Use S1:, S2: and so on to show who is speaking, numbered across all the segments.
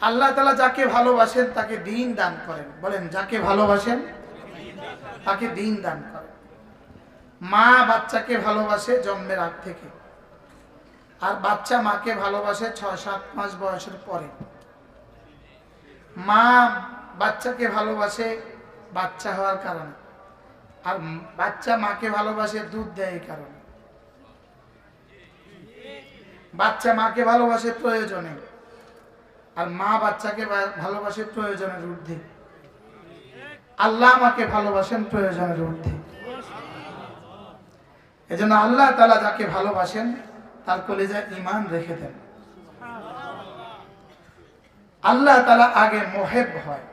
S1: আল্লাহ তাআলা যাকে ভালোবাসেন তাকে দ্বীন দান করেন। বলেন, যাকে ভালোবাসেন তাকে দ্বীন দান করেন। মা বাচ্চাকে ভালোবাসে জন্মের আগ থেকে, আর বাচ্চা মাকে ভালোবাসে 6-7 মাস বয়সের পরে। মা বাচ্চাকে ভালোবাসে বাচ্চা হওয়ার কারণে, আর বাচ্চা মাকে ভালোবাসে দুধ দেয় এই কারণে। বাচ্চা মাকে ভালোবাসে প্রয়োজনে, আর মা বাচ্চাকে ভালোবাসে প্রয়োজনের ঊর্ধ্বে। আল্লাহ আমাকে ভালোবাসেন প্রয়োজনের ঊর্ধ্বে। এজন্য আল্লাহ তাআলা যাকে ভালোবাসেন তার কলিজায় ঈমান রেখে দেন। আল্লাহ তাআলা আগে মুহিব হয়,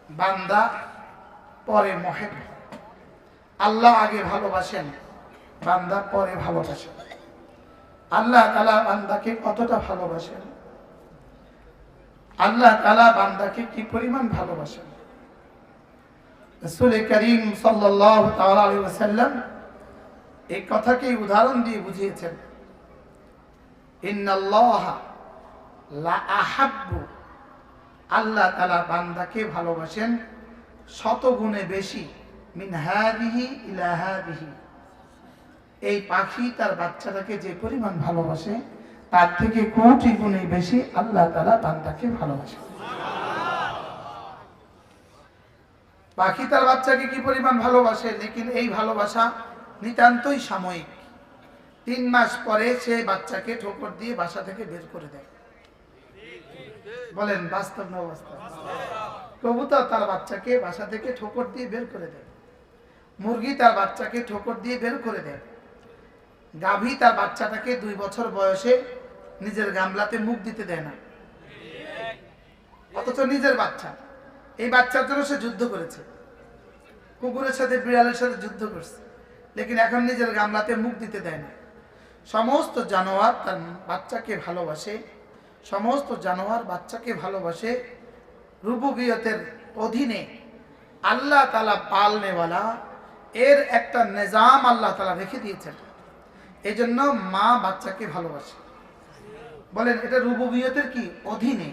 S1: বান্দা পরে মুহিব হয়। আল্লাহ আগে ভালোবাসেন, বান্দা পরে ভালোবাসেন। আল্লাহ তাআলা বান্দাকে কতটা ভালোবাসেন, আল্লাহ তাআলা বান্দাকে কি পরিমাণ ভালোবাসেন। রাসূল করিম সাল্লাল্লাহু তাআলা আলাইহি ওয়াসাল্লাম এই কথাকে উদাহরণ দিয়ে বুঝিয়েছেন। ইন্নাল্লাহা লা আহাব্বু, আল্লাহ তাআলা বান্দাকে ভালোবাসেন 100 গুণে বেশি, মিন হাদিহি ইলা হাদিহি, এই পাখি তার বাচ্চাটাকে যে পরিমাণ ভালোবাসে তার থেকে কোটি গুণে বেশি আল্লাহ তাআলা বান্দাকে ভালোবাসেন। পাখি তার বাচ্চাকে কি পরিমাণ ভালোবাসে, লেকিন এই ভালোবাসা নিতান্তই সাময়িক। 3 মাস পরে সে বাচ্চাকে ঠোকর দিয়ে বাসা থেকে বের করে দেয়। বলেন, বাস্তব না অবস্থা? কবুতর তার বাচ্চাকে বাসা থেকে ঠোকর দিয়ে বের করে দেয়, মুরগি তার বাচ্চাকে ঠোকর দিয়ে বের করে দেয়, গাভী তার বাচ্চাটাকে 2 বছর বয়সে নিজের গামলাতে মুখ দিতে দেয় না। অথচ নিজের বাচ্চা, এই বাচ্চার জন্য সে যুদ্ধ করেছে, কুকুরের সাথে বিড়ালের সাথে যুদ্ধ করছে, লেকিন এখন নিজের গামলাতে মুখ দিতে দেয় না। সমস্ত জানোয়ার তার বাচ্চাকে ভালোবাসে, সমস্ত জানোয়ার বাচ্চাকে ভালোবাসে। রুবুবিয়তের অধীনে আল্লাহ তাআলা পালনেওয়ালা, এর একটা নিজাম আল্লাহ তাআলা রেখে দিয়েছেন। এই জন্য মা বাচ্চাকে ভালোবাসে। বলেন, এটা রুবুবিয়তের কি অধীনে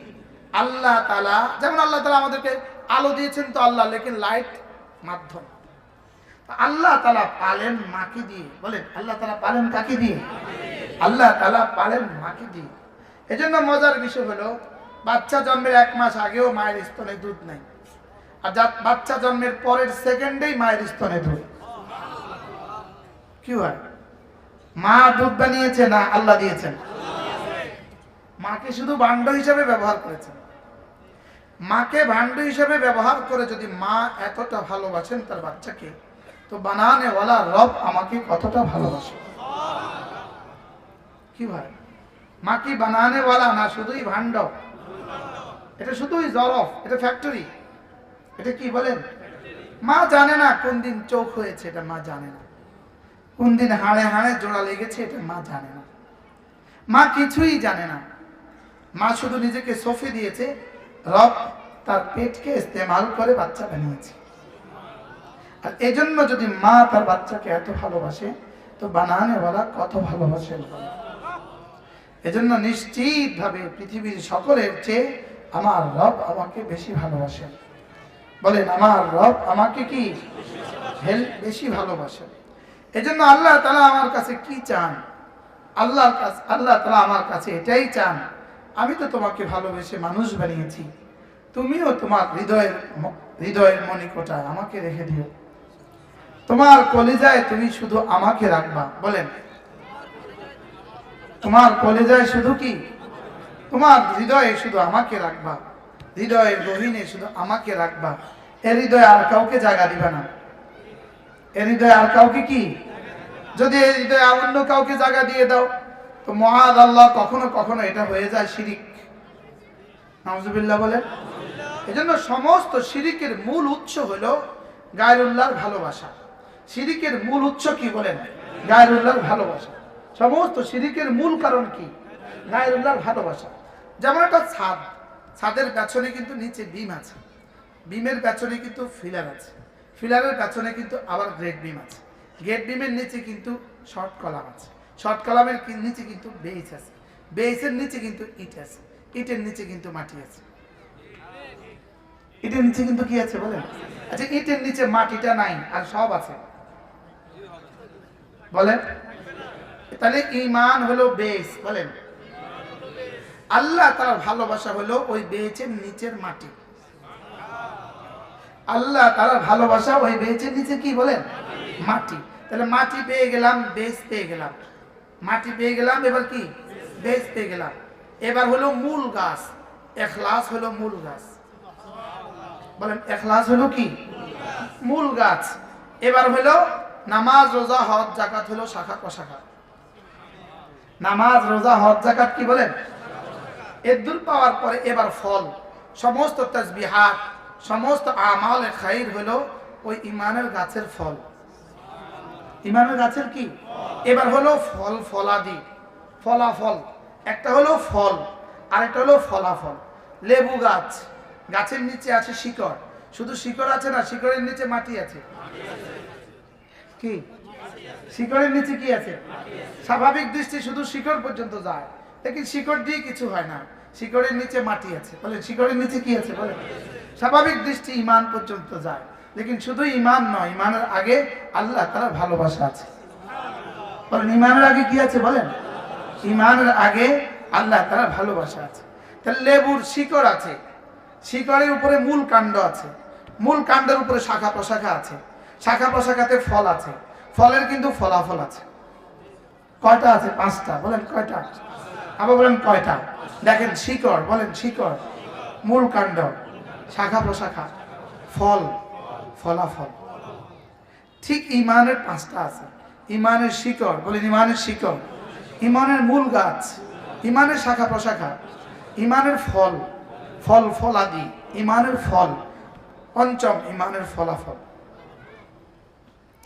S1: আল্লাহ তাআলা। যেমন আল্লাহ তাআলা আমাদেরকে আলো দিয়েছেন তো আল্লাহ, লেকিন লাইট মাধ্যম। আল্লাহ তাআলা পালেন মাকে দিয়ে। বলেন, আল্লাহ তাআলা পালেন কাকে দিয়ে? আল্লাহ তাআলা পালেন মাকে দিয়ে। এজন্য মজার বিষয় হলো, বাচ্চা জন্মের 1 মাস আগেও মায়ের স্তনে দুধ নাই, আর বাচ্চা জন্মের পরের সেকেন্ডেই মায়ের স্তনে দুধ। কি হয়? মা দুধ বানিয়েছে না আল্লাহ দিয়েছেন? মাকে শুধু ভাণ্ড হিসেবে ব্যবহার করেছেন। মাকে ভাণ্ড হিসেবে ব্যবহার করে যদি মা এতটা ভালোবাসেন তার বাচ্চাকে, তো বানানেওয়ালা রব আমাকে কতটা ভালোবাসে। কি ভাই, মা কি বানানেওয়ালা না শুধুই ভাণ্ড? এটা শুধুই জরফ, এটা ফ্যাক্টরি। এটা কি বলেন? মা জানে না কোন দিন চোখ হয়েছে, এটা মা জানে না। কোন দিন হাড়ে হাড়ে জোড়া লেগেছে, এটা মা জানে না। মা কিছুই জানে না। মা শুধু নিজেকে সঁপে দিয়েছে, রব তার পেটকে ইস্তেমাল করে বাচ্চা বানিয়েছে। আর এই জন্য যদি মা তার বাচ্চাকে এত ভালোবাসে, তো বানানেওয়ালা কত ভালোবাসেন। এজন্য নিশ্চিত ভাবে পৃথিবীর সকলের চেয়ে আমার রব আমাকে বেশি ভালোবাসেন। বলেন, আমার রব আমাকে কি বেশি ভালোবাসেন। এজন্য আল্লাহ তাআলা আমার কাছে কি চান? আল্লাহ তাআলা আমার কাছে এটাই চান, আমি তো তোমাকে ভালোবেসে মানুষ বানিয়েছি, তুমিও তোমার হৃদয়ের মণিকোটায় আমাকে রেখে দিও। তোমার কলিজায় তুমি শুধু আমাকে রাখবা। বলেন, তোমার কলিজায় শুধু কি? তোমার হৃদয়ে শুধু আমাকে রাখবা, হৃদয়ের গহীনে শুধু আমাকে রাখবা। এর হৃদয়ে আর কাউকে জায়গা দিবা না। এর হৃদয়ে আর কাউকে কি? যদি এই হৃদয়ে অন্য কাউকে জায়গা দিয়ে দাও, তো মহাদ আল্লাহ কখনো কখনো এটা হয়ে যায় শিরিক। নাউজুবিল্লাহ বলেন। এজন্য সমস্ত শিরিকের মূল উৎস হলো গায়রুল্লাহর ভালোবাসা। শিরিকের মূল উৎস কি বলেন? গায়রুল্লাহর ভালোবাসা। সমস্ত শিরিকের মূল কারণ কি? গায়রুল্লাহর ভালোবাসা। যেমন একটা ছাদ, ছাদের পেছনে কিন্তু নিচে বিম আছে, বিমের পেছনে কিন্তু ফিলার আছে, ফিলারের পেছনে কিন্তু আবার গ্রেড বিম আছে, গ্রেড বিমের নিচে কিন্তু শর্ট কলাম আছে, শর্ট কলামের নিচে কিন্তু বেস আছে, বেসের নিচে কিন্তু ইট আছে, ইটের নিচে কিন্তু মাটি আছে। ইটের নিচে কিন্তু কি আছে বলেন? আচ্ছা, ইটের নিচে মাটিটা নাই আর সব আছে বলেন? তাহলে ঈমান হলো বেস, বলেন। আল্লাহ তাআলার ভালোবাসা হলো ওই বেচের নিচের মাটি। আল্লাহ তাআলার ভালোবাসা ওই বেচের নিচে কি বলেন? মাটি। তাহলে মাটি পেয়ে গেলাম, বেস পেয়ে গেলাম। মাটি পেয়ে গেলাম, এবার কি? বেস পেয়ে গেলাম। এবার হলো মূল গাছ। ইখলাস হলো মূল গাছ, বলেন। ইখলাস হলো কি? মূল গাছ। এবার হলো নামাজ, রোজা, হজ, যাকাত হলো শাখা প্রশাখা। নামাজ, রোজা, হজ, যাকাত কি বলেন? এদুল পাওয়ার পরে এবার ফল। সমস্ত তাসবিহাত, সমস্ত আমালে খাইর হলো ওই ইমানের গাছের ফল। ইমানের গাছের কি? এবার হলো ফল, ফলাদি, ফলাফল। একটা হলো ফল, আরেকটা হলো ফলাফল। লেবু গাছ, গাছের নিচে আছে শিকড়। শুধু শিকড় আছে না, শিকড়ের নিচে মাটি আছে। কি? শিকড়ের নিচে কি আছে? স্বাভাবিক দৃষ্টি শুধু শিকড় পর্যন্ত যায়, লেকিন শিকড় দিয়ে কিছু হয় না। শিকড়ের নিচে মাটি আছে, বলে শিকড়ের নিচে কি আছে বলে? স্বাভাবিক দৃষ্টি ঈমান পর্যন্ত যায়, লেকিন শুধু ঈমান নয়, ঈমানের আগে আল্লাহ তাআলার ভালোবাসা আছে। বলেন ঈমানের আগে কি আছে বলেন? ঈমানের আগে আল্লাহ তাআলার ভালোবাসা আছে। তাহলে লেবুর শিকড় আছে, শিকড়ের উপরে মূল কাণ্ড আছে, মূল কাণ্ডের উপরে শাখা প্রশাখা আছে, শাখা প্রশাখাতে ফল আছে, ফলের কিন্তু ফলাফল আছে। কয়টা আছে? 5টা। বলেন কয়টা? আবার বলেন কয়টা? দেখেন, শিকড়, বলেন শিকড়, মূল কাণ্ড, শাখা প্রশাখা, ফল, ফলাফল। ঠিক ঈমানের 5টা আছে। ঈমানের শিকড়, বলেন ঈমানের শিকড়, ঈমানের মূল গাছ, ঈমানের শাখা প্রশাখা, ঈমানের ফল, ফল ফলাদি, ঈমানের ফল, পঞ্চম ঈমানের ফলাফল।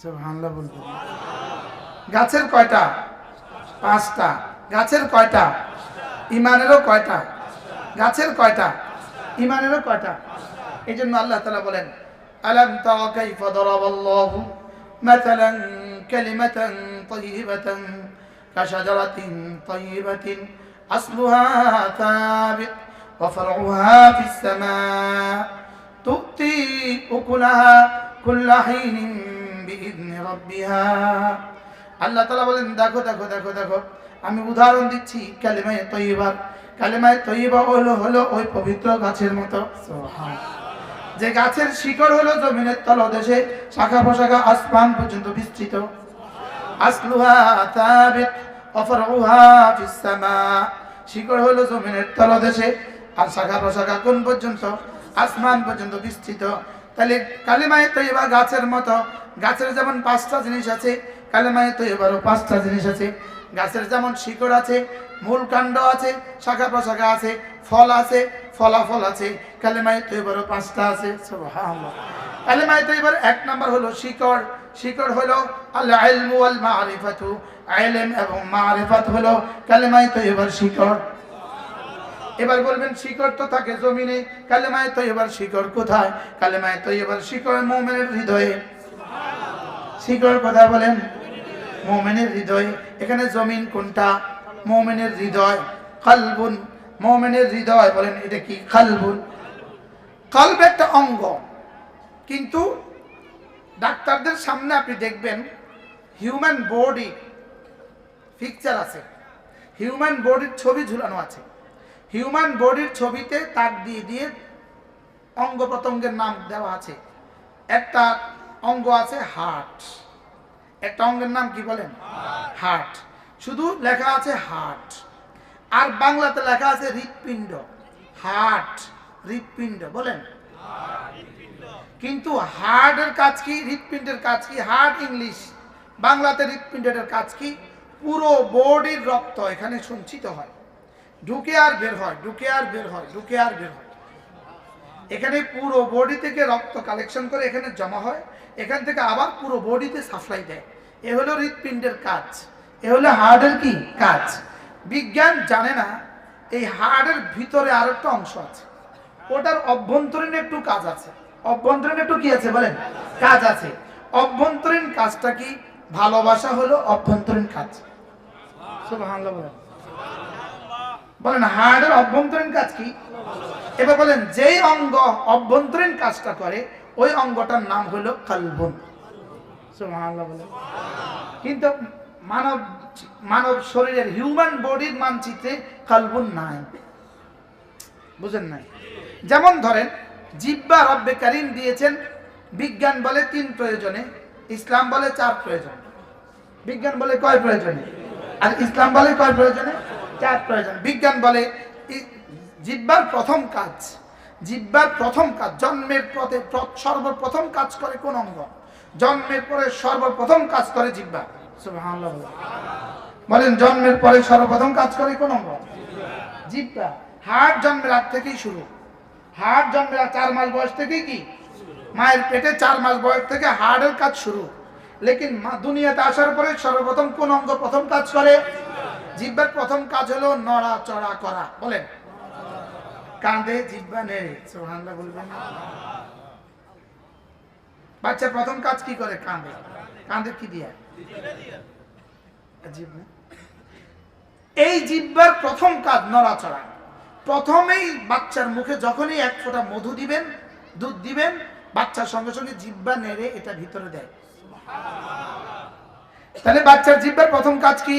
S1: সুবহানাল্লাহ বলবেন। গাছের কয়টা? 5টা। গাছের কয়টা? ঈমানেরও কয়টা? গাছের কয়টা? ঈমানেরও কয়টা? এই জন্য আল্লাহ তাআলা বলেন, আলাম তারা কাইফা দারাবাল্লাহু মাসালান কালিমাতান তাইয়িবাতান কাশাজারাতিন তাইয়িবাতিন আসলুহা সাবিত ওয়া ফারউহা ফিস সামা তুতি উকুলাহা কুল্লা হিনিন বিইذনি রাব্বিহা। আল্লাহ তাআলা বলেন, দেখো দেখো দেখো দেখো, আমি উদাহরণ দিচ্ছি কালিমায়ে তয়্যিবা। কালিমায়ে তয়্যিবা হলো ওই পবিত্র গাছের মতো, সুবহানাল্লাহ, যে গাছের শিকড় হলো জমিনের তলদেশে, শাখা প্রশাখা আসমান পর্যন্ত বিস্তৃত। আসলুহা সাবিত ওয়া ফারউহা ফিস সামা, শিকড় হলো জমিনের তলদেশে আর শাখা প্রশাখা কোন পর্যন্ত? আসমান পর্যন্ত বিস্তৃত। তাহলে কালিমায়ে তয়্যিবা গাছের মতো। গাছের যেমন 5টা জিনিস আছে, কালিমায়ে তয়্যিবারও 5টা জিনিস আছে। গাছের যেমন শিকড় আছে, মূল কাণ্ড আছে, শাখা প্রশাখা আছে, ফল আছে, ফলাফল আছে, কালিমায়ে তয়্যিবারও 5টা আছে। সুবহানাল্লাহ। কালিমায়ে তয়্যিবার 1 নাম্বার হলো শিকড়। শিকড় হলো আল ইলমু ওয়াল মারিফাতু, ইলম এবং মারিফাত হলো কালিমায়ে তয়্যিবার শিকড়। এবার বলবেন শিকড় তো থাকে জমিনে, কালিমায়ে তয়্যিবার শিকড় কোথায়? কালিমায়ে তয়্যিবার শিকড় মুমিনের হৃদয়ে। শিকড় কথা বলেন? মুমিনের হৃদয়। এখানে জমিন কোনটা? মুমিনের হৃদয়। কলবুন, মুমিনের হৃদয়। বলেন এটা কি? কলবুন। কলব একটা অঙ্গ, কিন্তু ডাক্তারদের সামনে আপনি দেখবেন হিউম্যান বডি পিকচার আছে, হিউম্যান বডির ছবি ঝুলানো আছে। হিউম্যান বডির ছবিতে তাক দিয়ে দিয়ে অঙ্গ প্রত্যঙ্গের নাম দেওয়া আছে। একটা অঙ্গ আছে হার্ট, একটা অঙ্গের নাম কি বলেন? হার্ট। শুধু লেখা আছে হার্ট, আর বাংলাতে লেখা আছে হৃৎপিণ্ড। হার্ট, হৃৎপিণ্ড, বলেন। কিন্তু হার্টের কাজ কি? হৃৎপিণ্ডের কাজ কি? হার্ট ইংলিশ, বাংলাতে হৃৎপিণ্ডের কাজ কি? পুরো বডির রক্ত এখানে সঞ্চিত হয়, ঢুকে আর বের হয়, ঢুকে আর বের হয়, ঢুকে আর বের হয়। এখানে পুরো বডি থেকে রক্ত কালেকশন করে এখানে জমা হয়, এখান থেকে আবার পুরো বডিতে সাপ্লাই দেয়। এ হলো হৃৎপিণ্ডের কাজ, এ হলো হার্টের কি কাজ। বিজ্ঞান জানে না এই হার্টের ভিতরে আর একটা অংশ আছে, ওটার অভ্যন্তরীণ একটু কাজ আছে। অভ্যন্তরীণ একটু কি আছে বলেন? কাজ আছে। অভ্যন্তরীণ কাজটা কি? ভালোবাসা হলো অভ্যন্তরীণ কাজ। সুবহানাল্লাহ বলেন। বলেন হার্টের অভ্যন্তরীণ কাজ কি? এবার বলেন যেই অঙ্গ অভ্যন্তরীণ কাজটা করে ওই অঙ্গটার নাম হলো কলবুন। সুবহানাল্লাহ বলেন। কিন্তু মানব মানব শরীরের হিউম্যান বডির মানচিত্রে কলবুন নাই, বুঝেন নাই? যেমন ধরেন জিহ্বা রব্বে কারীম দিয়েছেন, বিজ্ঞান বলে 3 প্রয়োজনে, ইসলাম বলে 4 প্রয়োজনে। বিজ্ঞান বলে কয় প্রয়োজনে আর ইসলাম বলে কয় প্রয়োজনে? 4 প্রয়োজন। বিজ্ঞান বলে জিহ্বার প্রথম কাজ, জিহ্বার প্রথম কাজ জন্মের পথে সর্বপ্রথম কাজ করে কোন অঙ্গ? জন্মের পরে সর্বপ্রথম কাজ করে জিহ্বা। সুবহানাল্লাহ বলেন জন্মের পরে সর্বপ্রথম কাজ করে কোন অঙ্গ? জিহ্বা। হার্ট জন্মের আগ থেকেই শুরু, হার্ট জন্মের 4 মাস বয়স থেকেই কি মায়ের পেটে 4 মাস বয়স থেকে হার্টের কাজ শুরু। লেকিন দুনিয়াতে আসার পরে সর্বপ্রথম কোন অঙ্গ প্রথম কাজ করে? জিহ্বার প্রথম কাজ হলো নড়াচড়া করা। বলেন কাঁধে জিহ্বা নেড়ে। সুবহানাল্লাহ বলবেন। বাচ্চা প্রথম কাজ কি করে? কাঁধে। কাঁধে কি দিয়া? জিহ্বা। এই জিহ্বার প্রথম কাজ নড়াচড়া। প্রথমেই বাচ্চার মুখে যখনই 1 ফোঁটা মধু দিবেন, দুধ দিবেন, বাচ্চার সঙ্গে সঙ্গে জিহ্বা নেড়ে এটা ভিতরে দেয়। তাহলে বাচ্চার জিহ্বার প্রথম কাজ কি?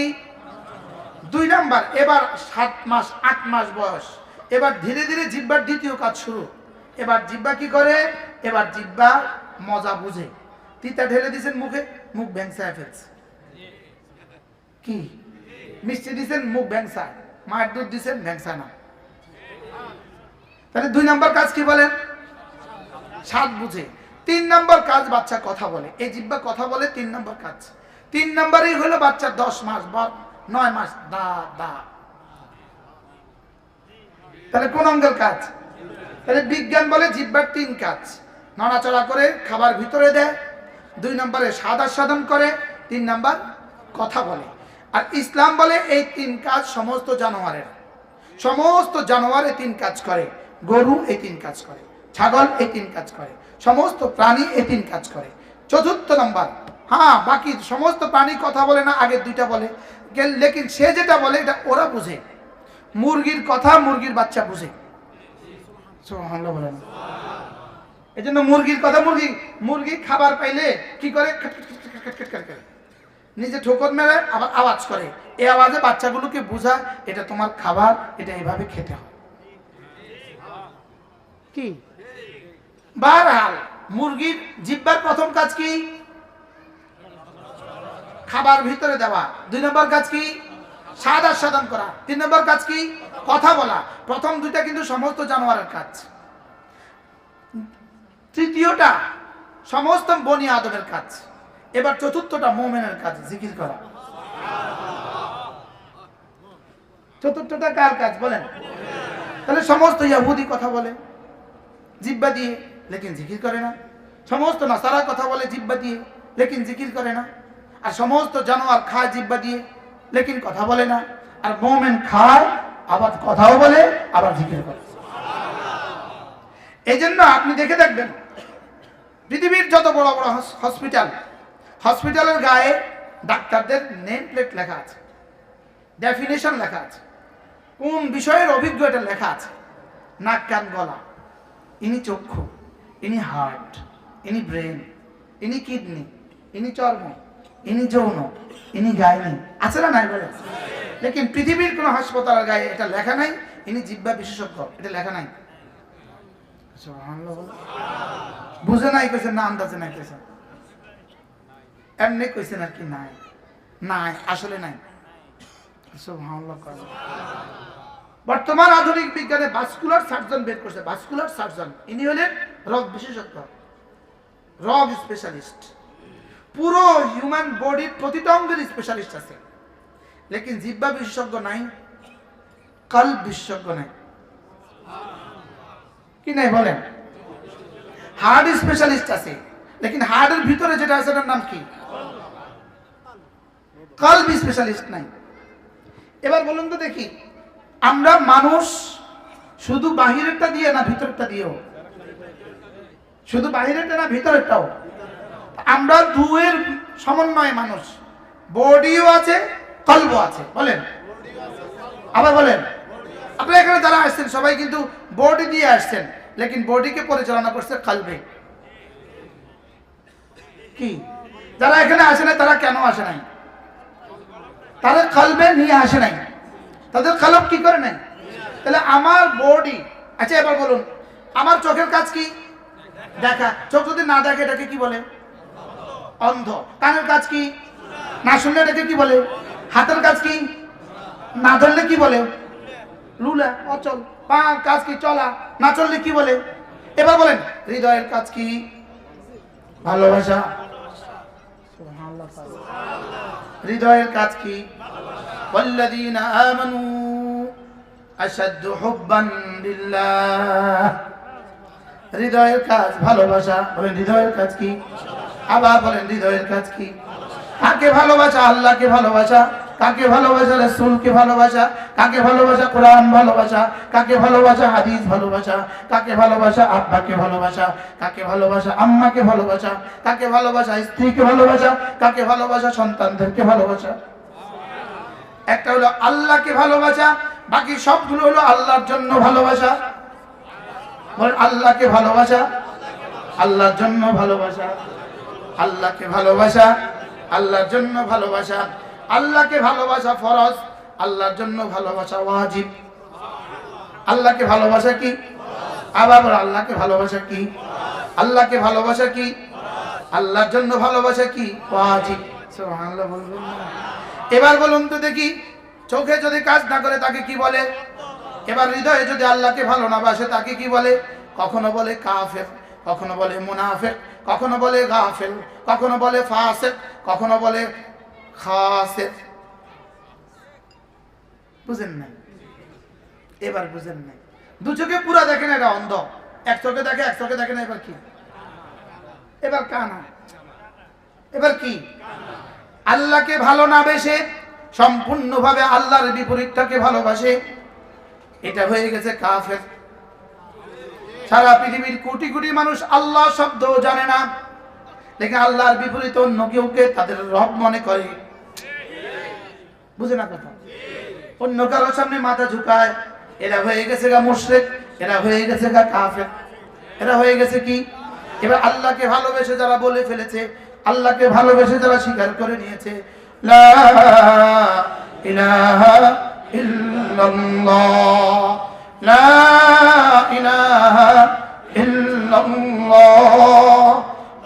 S1: 2 নাম্বার। এবার 7 মাস 8 মাস বয়স, এবার ধীরে ধীরে জিহ্বার দ্বিতীয় কাজ শুরু। এবার জিহ্বা কি করে? এবার জিহ্বা মজা বুঝে। তিতা ঢেলে দিয়েছেন মুখে, মুখ ভ্যাংসায় ফেলছে। কি মিষ্টি দিয়েছেন, মুখ ভ্যাংসায়। মায়ের দুধ দিয়েছেন, ভ্যাংসায় না। তাহলে 2 নাম্বার কাজ কি বলেন? স্বাদ বুঝে। 3 নাম্বার কাজ বাচ্চা কথা বলে। এই জিহ্বা কথা বলে 3 নাম্বার কাজ। 3 নাম্বারই হলো বাচ্চা 10 মাস বা 9 মাস দা দা। তাহলে কোন অঙ্গের কাজ? তাহলে বিজ্ঞান বলে জিহ্বার 3 কাজ, নড়াচড়া করে খাবার ভিতরে দেয়, 2 নম্বরে স্বাদ আস্বাদন করে, 3 নাম্বার কথা বলে। আর ইসলাম বলে এই 3 কাজ সমস্ত জানোয়ারের, সমস্ত জানোয়ার এই 3 কাজ করে। গরু এই 3 কাজ করে, ছাগল এই 3 কাজ করে, সমস্ত প্রাণী এই 3 কাজ করে। 4th নাম্বার, হ্যাঁ বাকি সমস্ত প্রাণী কথা বলে না, আগের 2টা বলে, লেকিন সে যেটা বলে এটা ওরা বুঝে। মুরগির কথা মুরগির বাচ্চা বুঝে। সুবহানাল্লাহ বলেন। এই জন্য মুরগির কথা মুরগি খাবার পাইলে কি করে? নিজে ঠোকর মেরে আবার আওয়াজ করে। এই আওয়াজে বাচ্চাগুলোকে বোঝায় এটা তোমার খাবার, এটা এইভাবে খেতে হয়। কি বারহাল মুরগির জিহ্বার প্রথম কাজ কি? খাবার ভিতরে দেওয়া। 2 নম্বর কাজ কি? স্বাদ আস্বাদন করা। 3 নম্বর কাজ কি? কথা বলা। প্রথম 2টা কিন্তু সমস্ত জানোয়ারের কাজ। 3য়টা সমস্ত বনি আদমের কাজ। এবার 4র্থটা মুমিনের কাজ, জিকির করা। 4র্থটা কার কাজ বলেন? তাহলে সমস্ত ইহুদি কথা বলে জিহ্বা দিয়ে, লেকিন জিকির করে না। সমস্ত নাসারা কথা বলে জিহ্বা দিয়ে, লেকিন জিকির করে না। আর সমস্ত জানোয়ার খায় জিহ্বা দিয়ে, লেকিন কথা বলে না। আর মুমিন খায়, আবার কথাও বলে, আবার জিকির করে। এই জন্য আপনি দেখে দেখবেন পৃথিবীর যত বড় বড় হসপিটালের গায়ে ডাক্তারদের নেম প্লেট লেখা আছে, ডেফিনেশন লেখা আছে, কোন বিষয়ের অভিজ্ঞ এটা লেখা আছে। নাক কান গলা, ইনি চক্ষু, ইনি হার্ট, ইনি ব্রেন, ইনি কিডনি, ইনি চর্ম, ইনি যৌন, ইনি গাইনি। আছে না নাই বলে? লেকিন পৃথিবীর কোন হাসপাতালের গায়ে এটা লেখা নাই ইনি জিহ্বা বিশেষজ্ঞ, এটা লেখা নাই। বুঝে নাই কইছেন না আন্দাজে নাই কইছেন? এমনি কইছেন আর কি? নাই নাই, আসলে নাই। সুবহানাল্লাহ। বর্তমান আধুনিক বিজ্ঞানে ভাস্কুলার সার্জন বের করছে। ভাস্কুলার সার্জন ইনি হলেন রোগ বিশেষজ্ঞ, রোগ স্পেশালিস্ট। পুরো হিউম্যান বডির প্রতিটা অঙ্গের স্পেশালিস্ট আছে, লেকিন জিহ্বা বিশেষজ্ঞ নাই, কলব বিশেষজ্ঞ নাই। কি নাই বলেন? হার্ট স্পেশালিস্ট আছে, লেকিন হার্টের ভিতরে যেটা আছে তার নাম কি? কলব স্পেশালিস্ট নাই। এবার বলুন তো দেখি, আমরা মানুষ শুধু বাহিরেরটা দিয়ে না ভিতরেরটা দিয়েও? শুধু বাহিরেরটা না ভিতরেরটাও? আমরা দুয়ের সমন্বয়ে মানুষ, বডিও আছে কলব আছে। বলেন, আবার বলেন, আপনারা এখানে যারা আসছেন সবাই কিন্তু বডি দিয়ে আসছেন, লেকিন বডিকে পরিচালনা করছে কালবে। কি যারা এখানে আসে নাই তারা কেন আসে নাই? তারা কালবে নিয়ে আসে নাই, তাদের কলব কি করে নাই? তাহলে আমার বডি, আচ্ছা এবার বলুন, আমার চোখের কাজ কি? দেখা। চোখ যদি না দেখে এটাকে কি বলে? অন্ধ। কানের কাজ কি? না শুনলে এটাকে কি বলে? হাতের কাজ কি? না ধরলে কি বলে? লুলা, অচল। পার কাজ কি? চলা। না চললে কি বলে? এবার বলেন হৃদয়ের কাজ কি? ভালোবাসা। সুবহানাল্লাহ। হৃদয়ের কাজ কি? ওয়াল্লাযীনা আমানু আশাদ্দু হুব্বান লিল্লাহ। হৃদয়ের কাজ ভালোবাসা। বলেন হৃদয়ের কাজ কি? আবার বলেন হৃদয়ের কাজ কি? কাকে ভালোবাসা? আল্লাহকে ভালোবাসা। কাকে ভালোবাসা? রাসূলকে ভালোবাসা। কাকে ভালোবাসা? কোরআন ভালোবাসা। কাকে ভালোবাসা? হাদিস ভালোবাসা। কাকে ভালোবাসা? আব্বাকে ভালোবাসা। কাকে ভালোবাসা? আম্মাকে ভালোবাসা। কাকে ভালোবাসা? স্ত্রীকে ভালোবাসা। কাকে ভালোবাসা? সন্তানদেরকে ভালোবাসা। একটা হলো আল্লাহকে ভালোবাসা, বাকি সবগুলো হলো আল্লাহর জন্য ভালোবাসা। বলেন আল্লাহকে ভালোবাসা, আল্লাহর জন্য ভালোবাসা। আল্লাহকে ভালোবাসা, আল্লাহর জন্য ভালোবাসা। আল্লাহকে ভালোবাসা ফরজ, আল্লাহর জন্য ভালোবাসা ওয়াজিব। আল্লাহকে ভালোবাসা কি? আবার আল্লাহকে ভালোবাসা কি? আল্লাহকে ভালোবাসা কি? আল্লাহর জন্য ভালোবাসা কি? ওয়াজিব। সুবহানাল্লাহ বলবেন না? এবার বলুন তো দেখি, চোখে যদি কাজ না করে তাকে কি বলে? এবার হৃদয়ে যদি আল্লাহকে ভালো না বাসে তাকে কি বলে? কখনো বলে কাফের, কখনো বলে মুনাফিক, কখনো বলে গাফিল, কখনো বলে ফাসিক, কখনো বলে খাসির। বুঝেন নাই? এবার বুঝেন নাই? দু চোখে পুরা দেখেন এটা অন্ধ, এক চোখে দেখে এক চোখে দেখে না। এবার কি? এবার কানা। এবার কি? আল্লাহকে ভালো না বেসে সম্পূর্ণভাবে আল্লাহর বিপরীতটাকে ভালোবাসে, এটা হয়ে গেছে কাফের। সারা পৃথিবীর কোটি কোটি মানুষ আল্লাহ শব্দ জানে না, লেকিন আল্লাহর বিপরীত অন্য কেউকে তাদের রব মনে করে। বুঝে না কথা? অন্য কারোর সামনে মাথা ঝুঁকায়, এরা হয়ে গেছে গা মুশরিক, এরা হয়ে গেছে গা কাফের, এরা হয়ে গেছে কি? এবার আল্লাহকে ভালোবেসে যারা বলে ফেলেছে, আল্লাহকে ভালোবেসে যারা স্বীকার করে নিয়েছে লা ইলাহা ইল্লাল্লাহ, লা ইলাহা ইল্লাল্লাহ,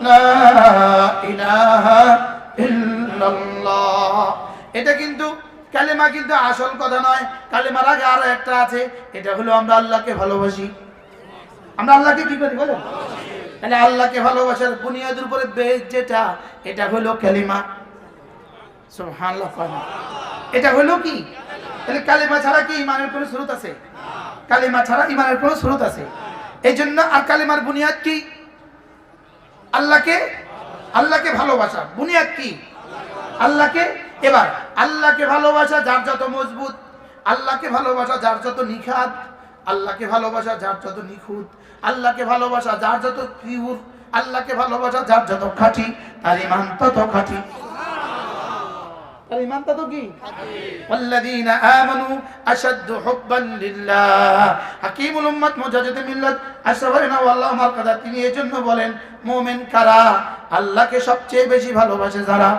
S1: লা ইলাহা ইল্লাল্লাহ। এটা কিন্তু কালেমা, কিন্তু আসল কথা নয়। কালেমার আগে আরো একটা আছে, এটা হলো আমরা আল্লাহকে ভালোবাসি। আমরা আল্লাহকে কি করি বলেন? তাহলে আল্লাহকে ভালোবাসার বুনিয়াদের উপরে বেস যেটা, এটা হলো কালিমা। সুবহানাল্লাহ। এটা হলো কি? তাহলে কালিমা ছাড়া কি ইমানের কোনো শুরুত আছে? কালিমা ছাড়া ইমানের কোনো শুরুত আছে? এই জন্য। আর কালিমার বুনিয়াদ কি? আল্লাহকে ভালোবাসা। বুনিয়াদ কি? আল্লাহকে। এবার আল্লাহকে ভালোবাসা যার যত মজবুত, আল্লাহকে ভালোবাসা যার যত নিখাত, আল্লাহকে ভালোবাসা যার যত নিখুঁত, আল্লাহকে ভালোবাসা যার যত পিওর, আল্লাহকে ভালোবাসা যার যত খাঁটি, তার ঈমান তত খাঁটি। তার ঈমান তত কি? ওয়াল্লাযীনা আমানু আশাদ্দু হুব্বান লিল্লাহ। হাকীমুল উম্মাত মুজাদ্দিদ মিল্লাত আশরাফুনা ওয়াল্লাহু মারকাদা। তিনি এজন্য বলেন মুমিন কারা? আল্লাহকে সবচেয়ে বেশি ভালোবাসে যারা।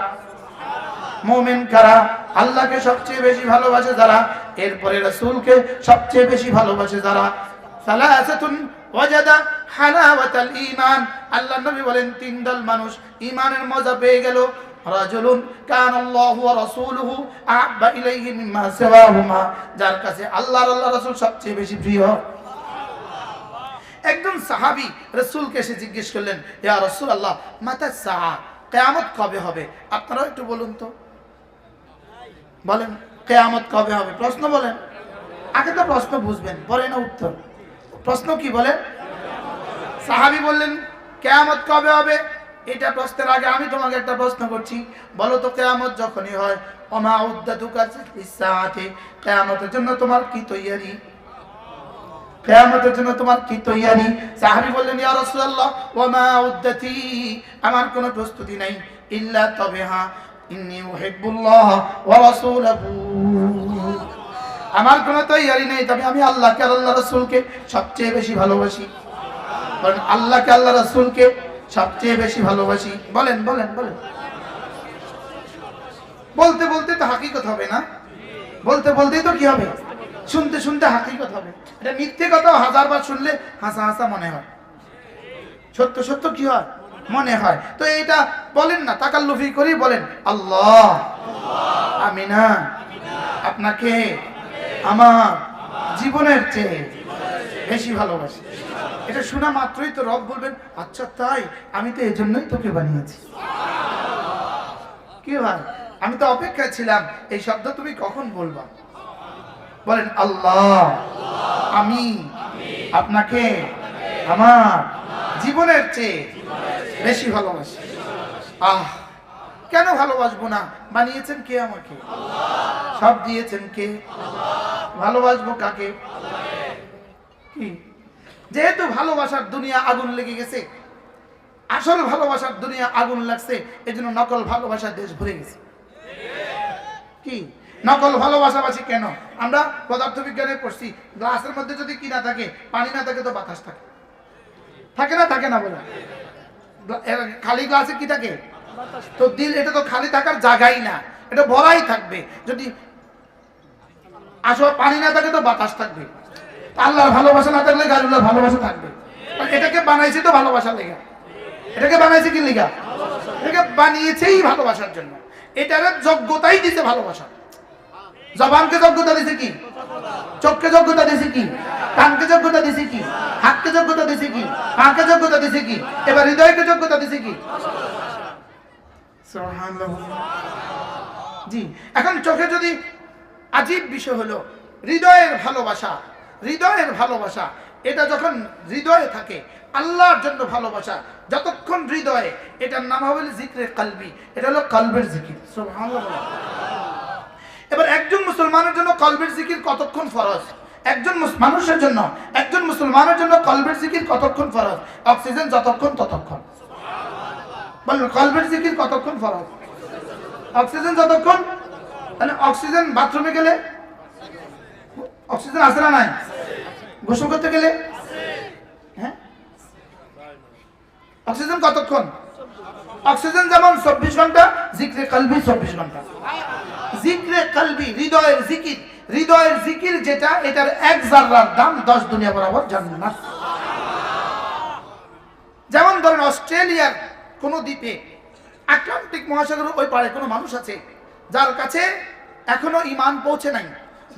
S1: মুমিন কারা? আল্লাহকে সবচেয়ে বেশি ভালোবাসে যারা। এরপরে রাসূলকে সবচেয়ে বেশি ভালোবাসে যারা। সালাসাতুন ওয়াজাদা হালাওয়াতাল ঈমান। আল্লাহর নবী বলেন তিন দল মানুষ ঈমানের মজা পেয়ে গেল। রাজুলুন কানাল্লাহু ওয়া রাসূলুহু আহাব্বা ইলাইহি মিম্মা সিওয়াহুমা। যার কাছে আল্লাহ রাসূল সবচেয়ে বেশি প্রিয়। একজন সাহাবী রাসূলকে এসে জিজ্ঞেস করলেন, ইয়া রাসূলুল্লাহ মাতা সাআ, কিয়ামত কবে হবে? আপনারা একটু বলুন তো, বলেন কিয়ামত কবে হবে? প্রশ্ন বলেন। আগে তো প্রশ্ন বুঝবেন, পরে না উত্তর। প্রশ্ন কি বলেন? সাহাবী বললেন কিয়ামত কবে হবে? এটা প্রশ্নের আগে আমি তোমাকে একটা প্রশ্ন করছি, বলো তো কিয়ামত যখনই হয়, ওমা উদ্দাতুকা লিস-সাআতি, কিয়ামতের জন্য তোমার কি তৈয়ারি? কিয়ামতের জন্য তোমার কি তৈয়ারি? সাহাবী বললেন, ইয়া রাসূলুল্লাহ ওমা উদ্দাতি, আমার কোনো প্রস্তুতি নাই, ইল্লা তবে হ্যাঁ ইন্নী উহিব্বুল্লাহ ওয়া রাসূলুহু, আমার কোনো তৈয়ারি নেই, তবে আমি আল্লাহকে আর আল্লাহ রাসূলকে সবচেয়ে বেশি ভালোবাসি। বলেন আল্লাহকে আল্লাহ রাসূলকে সবচেয়ে বেশি ভালোবাসি। বলেন বলেন বলেন। বলতে বলতে তো হাকিকত হবে না? বলতে বলতেই তো কি হবে? শুনতে শুনতে হাকিকত হবে। এটা মিথ্যে কথা হাজারবার শুনলে হাসা হাসা মনে হয়, সত্য সত্য কি হয় মনে হয়। তো এটা বলেন না, তাকাল্লুফি করি বলেন আল্লাহ আমি না আপনাকে আমার জীবনের চেয়ে বেশি ভালোবাসি। এটা শোনা মাত্রই তো রব বলবেন আচ্ছা তাই, আমি তো এই জন্যই তোকে বানিয়েছি। কি ভাই, আমি তো অপেক্ষায় ছিলাম এই শব্দ তুমি কখন বলবা। বলেন আল্লাহ আমি আপনাকে আমার জীবনের চেয়ে বেশি ভালোবাসি। আহ কেন ভালোবাসবো না? বানিয়েছেন কে আমাকে, সব দিয়েছেন কে, ভালোবাসবো কাকে? কি যেহেতু ভালোবাসার দুনিয়া আগুন লেগে গেছে, আসল ভালোবাসার দুনিয়া আগুন লাগছে, এজন্য নকল ভালোবাসার দেশ ভরে গেছে। কি নকল ভালোবাসাবাসী কেন? আমরা পদার্থবিজ্ঞানে পড়ছি, গ্লাসের মধ্যে যদি কি না থাকে, পানি না থাকে তো বাতাস থাকে, থাকে না থাকে না? বলে খালি গ্লাসে কি থাকে? তো দিল এটা তো খালি থাকার জায়গাই না, এটা ভরাই থাকবে। যদি আসলে পানি না থাকে তো বাতাস থাকবে। আল্লাহর ভালোবাসা না থাকলে গাড়িগুলোর ভালোবাসা থাকবে। এটাকে বানাইছে তো ভালোবাসার লেগা, এটাকে বানাইছে কি লেগা? এটাকে বানিয়েছেই ভালোবাসার জন্য। এটার যোগ্যতাই দিছে ভালোবাসা। জবানকে যোগ্যতা দিছে কি? চোখকে যোগ্যতা দিছে কি? কানকে যোগ্যতা দিছে কি? হাতকে যোগ্যতা দিছে কি? পাকে যোগ্যতা দিছে কি? এবার হৃদয়কে যোগ্যতা দিছে কি? সুবহানাল্লাহ। জি, এখন চোখে যদি আজীব বিষয় হলো হৃদয়ের ভালোবাসা। হৃদয়ের ভালোবাসা এটা যখন হৃদয়ে থাকে, আল্লাহর জন্য ভালোবাসা যতক্ষণ হৃদয়ে, এটার নাম হবে জিকরে কলবি। এটা হলো কলবের জিকির। সুবহানাল্লাহ। এবার একজন মুসলমানের জন্য কলবের জিকির কতক্ষণ ফরজ? একজন মানুষের জন্য, একজন মুসলমানের জন্য কলবের জিকির কতক্ষণ ফরজ? অক্সিজেন যতক্ষণ ততক্ষণ। বলুন কলবের জিকির কতক্ষণ ফরজ? অক্সিজেন যতক্ষণ। তাহলে অক্সিজেন বাথরুমে গেলে অক্সিজেন আছে না নাই? গোসল করতে গেলে হ্যাঁ অক্সিজেন কতক্ষণ? অক্সিজেন যেমন 24 ঘন্টা, জিকরে কলবি 24 ঘন্টা। জিকরে কলবি হৃদয়ের জিকির, হৃদয়ের জিকির যেটা, এটার এক জাররার দাম 10 দুনিয়া বরাবর জান্নাত। যেমন ধরেন অস্ট্রেলিয়ার কোন দ্বীপে, আটলান্টিক মহাসাগরের ওই পারে কোনো মানুষ আছে যার কাছে এখনো ঈমান পৌঁছে নাই,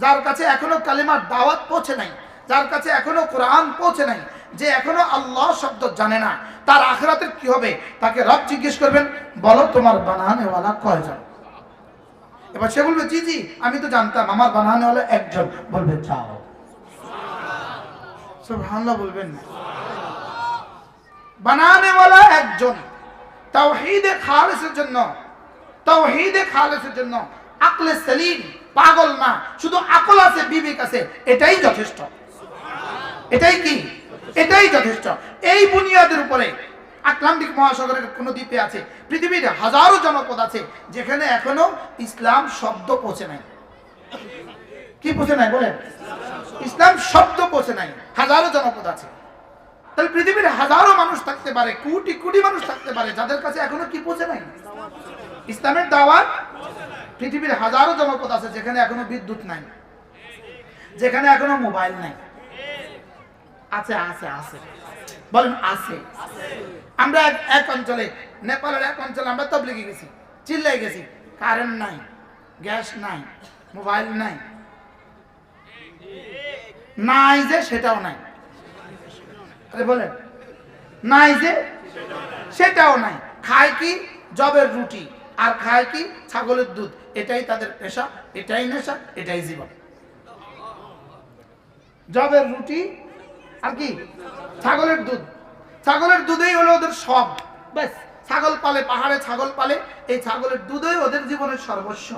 S1: যার কাছে এখনো কালিমার দাওয়াত পৌঁছে নাই, যার কাছে এখনো কোরআন পৌঁছে নাই, যে এখনো আল্লাহ শব্দ জানে না। তার আখিরাতের কি হবে? তাকে রব জিজ্ঞেস করবেন বলো তোমার বানানেওয়ালা কয়জন? এবার সে বলবে জি জি আমি তো জানতাম আমার বানানেওয়ালা একজন। বলবে যাও। সুবহানাল্লাহ বলবেন না? বানানেওয়ালা একজন। তাওহীদে খালিসের জন্য, তাওহীদে খালিসের জন্য আকলে সেলিম, পাগল না, শুধু আকল আছে, বিবেক আছে, এটাই যথেষ্ট। এটাই কি? এটাই যথেষ্ট। এই বুনিয়াদের উপরে আটলান্টিক মহাসাগরের কোন দ্বীপে আছে, পৃথিবীর হাজারো জনপদ আছে যেখানে এখনো ইসলাম শব্দ পৌঁছে নাই। কি পৌঁছে নাই বলেন? ইসলাম শব্দ পৌঁছে নাই। হাজারো জনপদ আছে। তাহলে পৃথিবীর হাজারো মানুষ থাকতে পারে, কোটি কোটি মানুষ থাকতে পারে যাদের কাছে এখনো কি পৌঁছে নাই? ইসলামের দাওয়াত। পৃথিবীর হাজারো জনপদ আছে যেখানে এখনো বিদ্যুৎ নাই, যেখানে এখনো মোবাইল নাই। আছে আছে আছে বলেন আছে। আমরা এক অঞ্চলে, নেপালের এক অঞ্চলে আমরা তবলিগে গেছি, চিল্লাই গেছি, কারেন্ট নাই, গ্যাস নাই, মোবাইল নাই, নাই যে সেটাও নাই। আরে বলেন নাই যে সেটাও নাই। খায় কি? জবের রুটি, আর খায় কি? ছাগলের দুধ। এটাই তাদের পেশা, এটাই নেশা, এটাই জীবন। জবের রুটি আর কি? ছাগলের দুধ। ছাগলের দুধেই হলো ওদের সব। ব্যাস, ছাগল পালে, পাহাড়ে ছাগল পালে, এই ছাগলের দুধই ওদের জীবনের সর্বস্ব।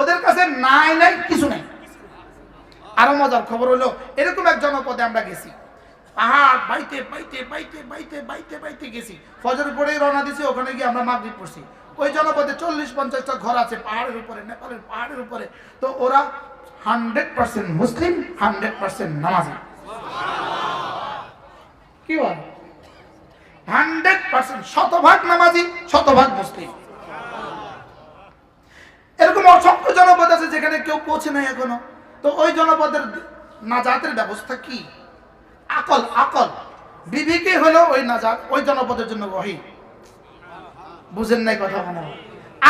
S1: ওদের কাছে নাই নাই কিছু নাই। আরো মজার খবর হলো, এরকম এক জনপদে আমরা গেছি, পাহাড় বাইতে বাইতে বাইতে বাইতে বাইতে বাইতে গেছি। ফজর পরেই রওনা দিছি, ওখানে গিয়ে আমরা মাগরিব পড়ছি। ওই জনপদে 40-50টা ঘর আছে পাহাড়ের উপরে, নেপালের পাহাড়ের উপরে। তো ওরা 100% মুসলিম, 100% নামাজি। কি বল? 100% শতভাগ নামাজি, শতভাগ মুসলিম। এরকম অসংখ্য জনপদ আছে যেখানে কেউ পৌঁছে নাই এখনো। তো ওই জনপদের নাজাতের ব্যবস্থা কি? আকল, আকল বিবিকে হলো ওই নাজাত, ওই জনপদের জন্য ওহী। বুঝেন নাই কথা? মনে হয়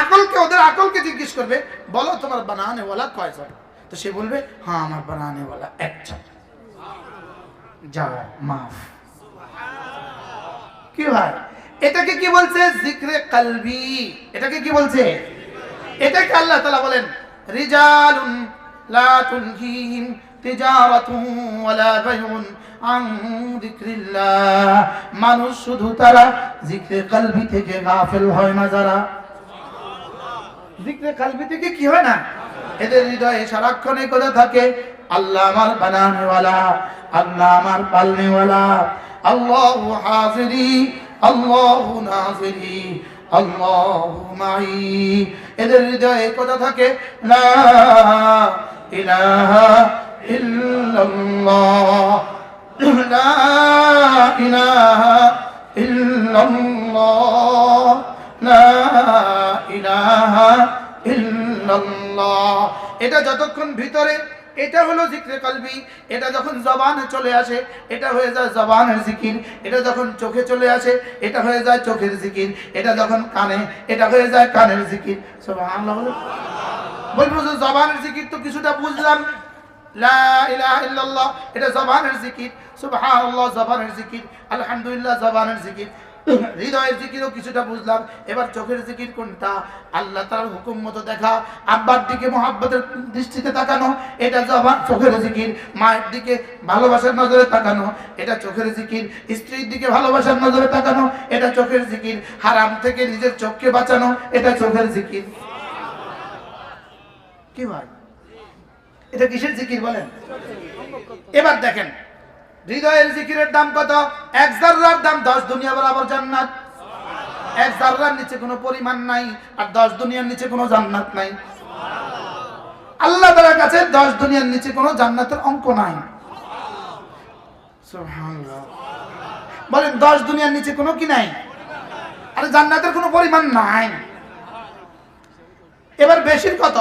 S1: আকলকে, ওদের আকলকে জিজ্ঞেস করবে, বলো তোমার বানানে ওয়ালা কয়জন? তো সে বলবে, হ্যাঁ আমার বানানে ওয়ালা একজন। যাও মাফ। কি ভাই, এটাকে কি বলছে? জিক্রে কলবি। এটাকে কি বলছে? এটাকে আল্লাহ তাআলা বলেন, রিজালুন লা তুলহিহিম তিজারাতুন ওয়ালা বাইউন আন যিকরিল্লাহ। মানুষ শুধু তারা জিক্রে কলবি থেকে গাফিল হয় না। যারা জিক্রে কলবি থেকে কি হয় না, এদের হৃদয়ে সারাক্ষণ এই কথা থাকে, আল্লাহ আমার বানানে ওয়ালা, আল্লাহ আমার পালনে ওয়ালা, আল্লাহু হাজিরি, আল্লাহু নাজিরি, আল্লাহু মাই। এদের হৃদয়ে কথা থাকে, লা ইলাহা ইল্লাল্লাহ, লা ইলাহা ইল্লাল্লাহ, লা ইলাহা ইল্লাল্লাহ। এটা যতক্ষণ ভিতরে, এটা হলো জিক্রে কলবি। এটা যখন জবানে চলে আসে, এটা হয়ে যায় জবানের জিকির। এটা যখন চোখে চলে আসে, এটা হয়ে যায় চোখের জিকির। এটা যখন কানে, এটা হয়ে যায় কানের জিকির। সুবহানাল্লাহ। বলবো যে জবানের জিকির তো কিছুটা বুঝলাম, লা ইলাহা ইল্লাল্লাহ এটা জবানের জিকির, সুবহানাল্লাহ জবানের জিকির, আলহামদুলিল্লাহ জবানের জিকির, হৃদয়ের জিকিরও কিছুটা বুঝলাম। এবার চোখের জিকির কোনটা? আল্লাহ তাআলার হুকুম মতো দেখা, আব্বার দিকে মহব্বতের দৃষ্টিতে তাকানো, এটা জবান চোখের জিকির। মায়ের দিকে ভালোবাসার নজরে তাকানো, এটা চোখের জিকির। স্ত্রীর দিকে ভালোবাসার নজরে তাকানো, এটা চোখের জিকির। হারাম থেকে নিজের চোখকে বাঁচানো, এটা চোখের জিকির। কি ভাই, এটা কিসের জিকির বলেন? এবার দেখেন হৃদয়ের জিকিরের দাম কত? এক জাররার দাম 10 দুনিয়া বরাবর জান্নাত। এক জাররার নিচে কোনো পরিমাণ নাই, আর 10 দুনিয়ার নিচে কোনো জান্নাত নাই। আল্লাহ তাআলার কাছে 10 দুনিয়ার নিচে কোনো জান্নাতের অঙ্ক নাই। সুবহানাল্লাহ। বলেন 10 দুনিয়ার নিচে কোনো কি নাই? আরে জান্নাতের কোনো পরিমাণ নাই। এবার বেশির কত?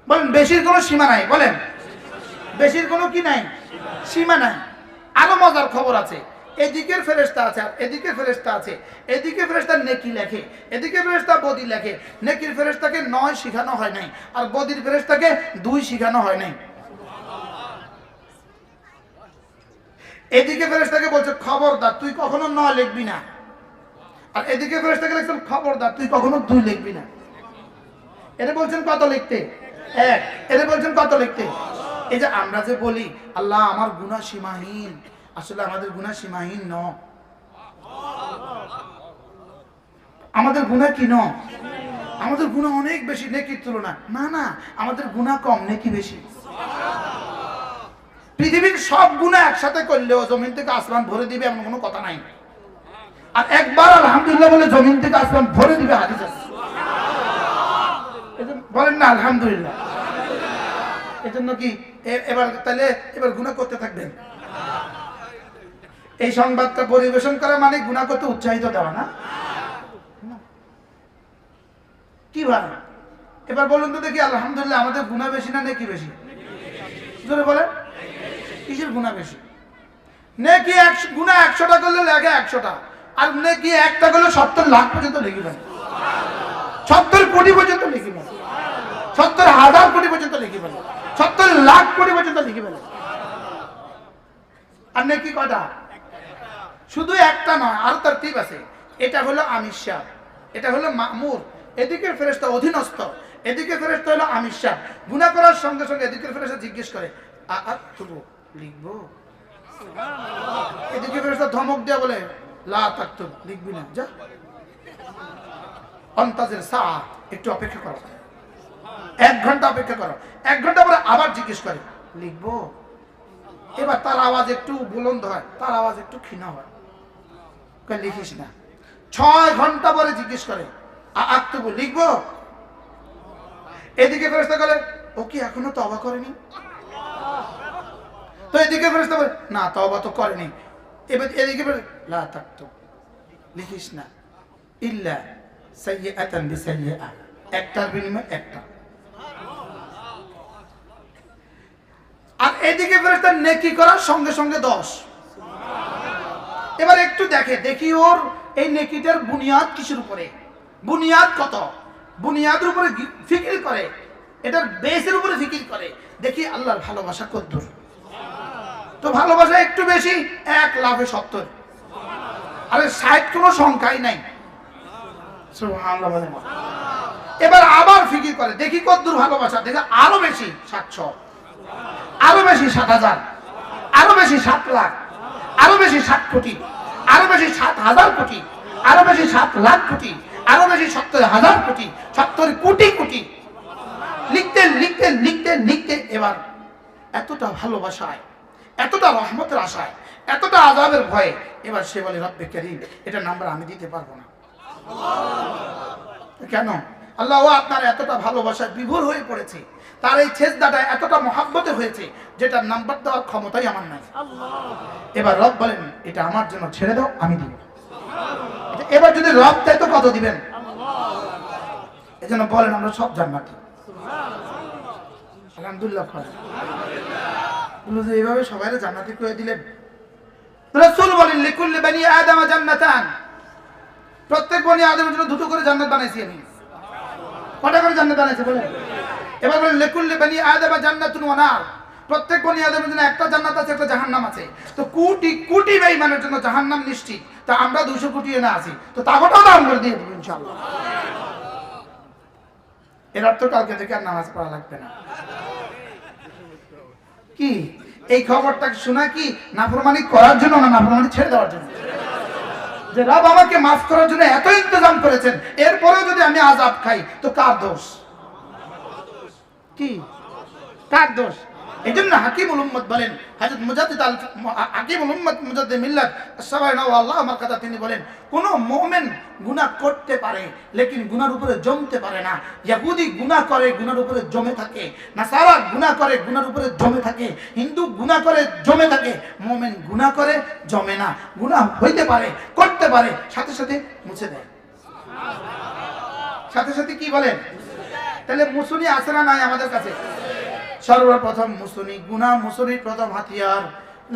S1: বলেন বেশির কোনো সীমা নাই। বলেন বেশির কোনো কি নাই? সীমা নাই। আরো মজার খবর আছে, এদিকের ফেরেশতা আছে আর এদিকে ফেরেশতা আছে। এদিকে ফেরেশতা নেকি লেখে, এদিকে ফেরেশতা বদি লেখে। নেকির ফেরেশতাকে 9 শিখানো হয় নাই, আর বদির ফেরেশতাকে 2 শিখানো হয় নাই। এদিকে ফেরেশতাকে বলছে খবরদার তুই কখনো 9 লিখবি না, আর এদিকে ফেরেশতাকে লিখছেন খবরদার তুই কখনো 2 লিখবি না। এটা বলছেন কত লিখতে? 1। এটা বলছেন কত লিখতে? এই যে আমরা যে বলি আল্লাহ আমার গুনাহ সীমাহীন, আসলে আমাদের গুনাহ সীমাহীন নয়। আমাদের গুনাহ কি নয়? আমাদের গুনাহ অনেক বেশি নেকির তুলনায়। না না, আমাদের গুনাহ কম, নেকি বেশি। পৃথিবীর সব গুনাহ একসাথে করলেও জমিন থেকে আসমান ভরে দিবে এমন কোনো কথা নাই। আর একবার আলহামদুলিল্লাহ বলে জমিন থেকে আসমান ভরে দিবে, হাদিস আছে। বলেন না আলহামদুলিল্লাহ। এজন্য কি এবার তাহলে এবার গুনাহ করতে থাকবেন? এই সংবাদটা পরিবেশন করা মানে গুনাহ করতে উৎসাহিত দেওয়া না? কি ভাই, এবার বলুন তো দেখি আলহামদুলিল্লাহ আমাদের গুনাহ বেশি না নেকি বেশি? জোরে বলেন, কিসের গুনাহ বেশি? নেকি গুনাহ 100টা করলে লাগে 100টা, আর নেকি একটা করলে 70 লাখ পর্যন্ত লিখে ফেলে, 70 কোটি পর্যন্ত লিখে ফেলে, 70,000 কোটি পর্যন্ত লিখে ফেলে, 70 লাখ কোটি পর্যন্ত লিখে ফেলে। আর নেকি কয়টা? শুধু একটা নয়, আর তারতিব আছে। এটা হলো আমিষা, এটা হলো মামুর, এদিকের ফেরেশতা অধীনস্থ, এদিকে ফেরেশতা হলো আমিষা। গুনাহ করার সঙ্গে সঙ্গে এদিকের ফেরেশতা জিজ্ঞেস করে আতুবু লিখবো? এদিকে ফেরেশতা ধমক দিয়ে বলে লা তাকতুব, লিখবি না, যা। অন্তাজের সাআ, একটু অপেক্ষা করো, 1 ঘন্টা অপেক্ষা করো। 1 ঘন্টা পরে আবার জিজ্ঞেস করে লিখবো? এবার তার আওয়াজ একটু বুলন্দ হয়, তার আওয়াজ একটু ক্ষীণ হয়, লিখিস না। 6 ঘন্টা পরে জিজ্ঞেস করে আক্তবু লিখবো? এদিকে ফেরেশতা বলে ও কি এখনো তওবা করেনি? তো এদিকে ফেরেশতা বলে না তওবা তো করেনি। এবার এদিকে বলে লা তাকতুব, লিখিস না, ইল্লা সাইয়্যাতান বিসাইয়্যাআ, একটার বিনিময়ে একটা। আর এদিকে ফেরেশতা নেকি করার সঙ্গে সঙ্গে 10। এবার একটু দেখি ওর এই নেকিটার বুনিয়াদ কিসের উপরে, বুনিয়াদ কত, বুনিয়াদের উপরে ফিকির করে, এটার বেসের উপরে ফিকির করে, দেখি আল্লাহর ভালোবাসা কতদূর। তো ভালোবাসা একটু বেশি, 1 লাফে 70। আরে 60 কোনো সংখ্যাই নাই। সুবহানাল্লাহ বলেন। এবার আবার ফিকির করে, দেখি কতদূর ভালোবাসা, দেখে আরো বেশি 700, আরো বেশি 7000, আরো বেশি 7 লাখ, আরো বেশি 7 কোটি, আরো বেশি 7,000 কোটি, আরো বেশি 7 লাখ কোটি, আরো বেশি 70,000 কোটি, 70 কোটি কোটি। লিখতে লিখতে লিখতে লিখতে এবার এতটা ভালোবাসায়, এতটা রহমতের আশায়, এতটা আযাবের ভয়ে এবার সে বলে রব্বে কারীম, এটা নাম্বার আমি দিতে পারবো না। কেন? আল্লাহ আপনার এতটা ভালোবাসায় বিভোর হয়ে পড়েছে, তার এই ছেজদাটা এতটা মহাব্বতে হয়েছে যেটা নাম্বার দেওয়ার ক্ষমতাই আমার নাই। এবার রব বলেন এটা আমার জন্য ছেড়ে দাও, আমি দিব। এবার যদি রব দেয় তো কত দিবেন? এজন্য বলেন আমরা সব জান্নাতি। আলহামদুলিল্লাহ। এইভাবে সবাই জান্নাতি করে দিলেন। রাসূল বলেন লিকুল্লি বানি আদম জান্নাতান, প্রত্যেক বনি আদমের জন্য দুটো করে জান্নাত বানাইছি আমি। কটা করে জান্নাত বানাইছি বলেন? এবার বলেন লিকুল্লি বানি আদম জান্নাতুন ওয়া নার, প্রত্যেক বনি আদমের জন্য একটা জান্নাত আছে, একটা জাহান্নাম আছে। তো কোটি কোটি বেঈমানের জন্য জাহান্নাম নিশ্চিত। তা আমরা 200 কোটি এনে আছি, তো তাগোটাও দান করে দিয়ে দেব ইনশাআল্লাহ। এর অর্থ কালকে থেকে আর নামাজ পড়া লাগবে না। কি এই খবরটা শোনা কি নাফরমানি করার জন্য না নাফরমানি ছেড়ে দেওয়ার জন্য? যে রব আমাকে মাফ করার জন্য এত ইন্তজাম করেছেন, এরপরেও যদি আমি আযাব খাই তো কার দোষ? কি কার দোষ? এজন্য হাকিমুল উম্মত বলেন, হযরত মুজাদ্দিদ হাকিমুল উম্মত মুজাদ্দিদ মিল্লাত সাবাইনা আল্লাহ আমার কথা তিনি বলেন, কোন মুমিন গুনাহ করতে পারে লেকিন গুনার উপরে জমতে পারে না। ইহুদি গুনাহ করে গুনার উপরে জমে থাকে, নাসারা গুনাহ করে গুনার উপরে জমে থাকে, হিন্দু গুনাহ করে জমে থাকে, মুমিন গুনাহ করে জমে না। গুনাহ হইতে পারে, করতে পারে, সাথে সাথে মুছে দেয়। সাথে সাথে কি বলেন? তাহলে মুসুনি আছে না নাই আমাদের কাছে? সর্বপ্রথম মুসুনি, গুনাহ মুসুনির প্রথম হাতিয়ার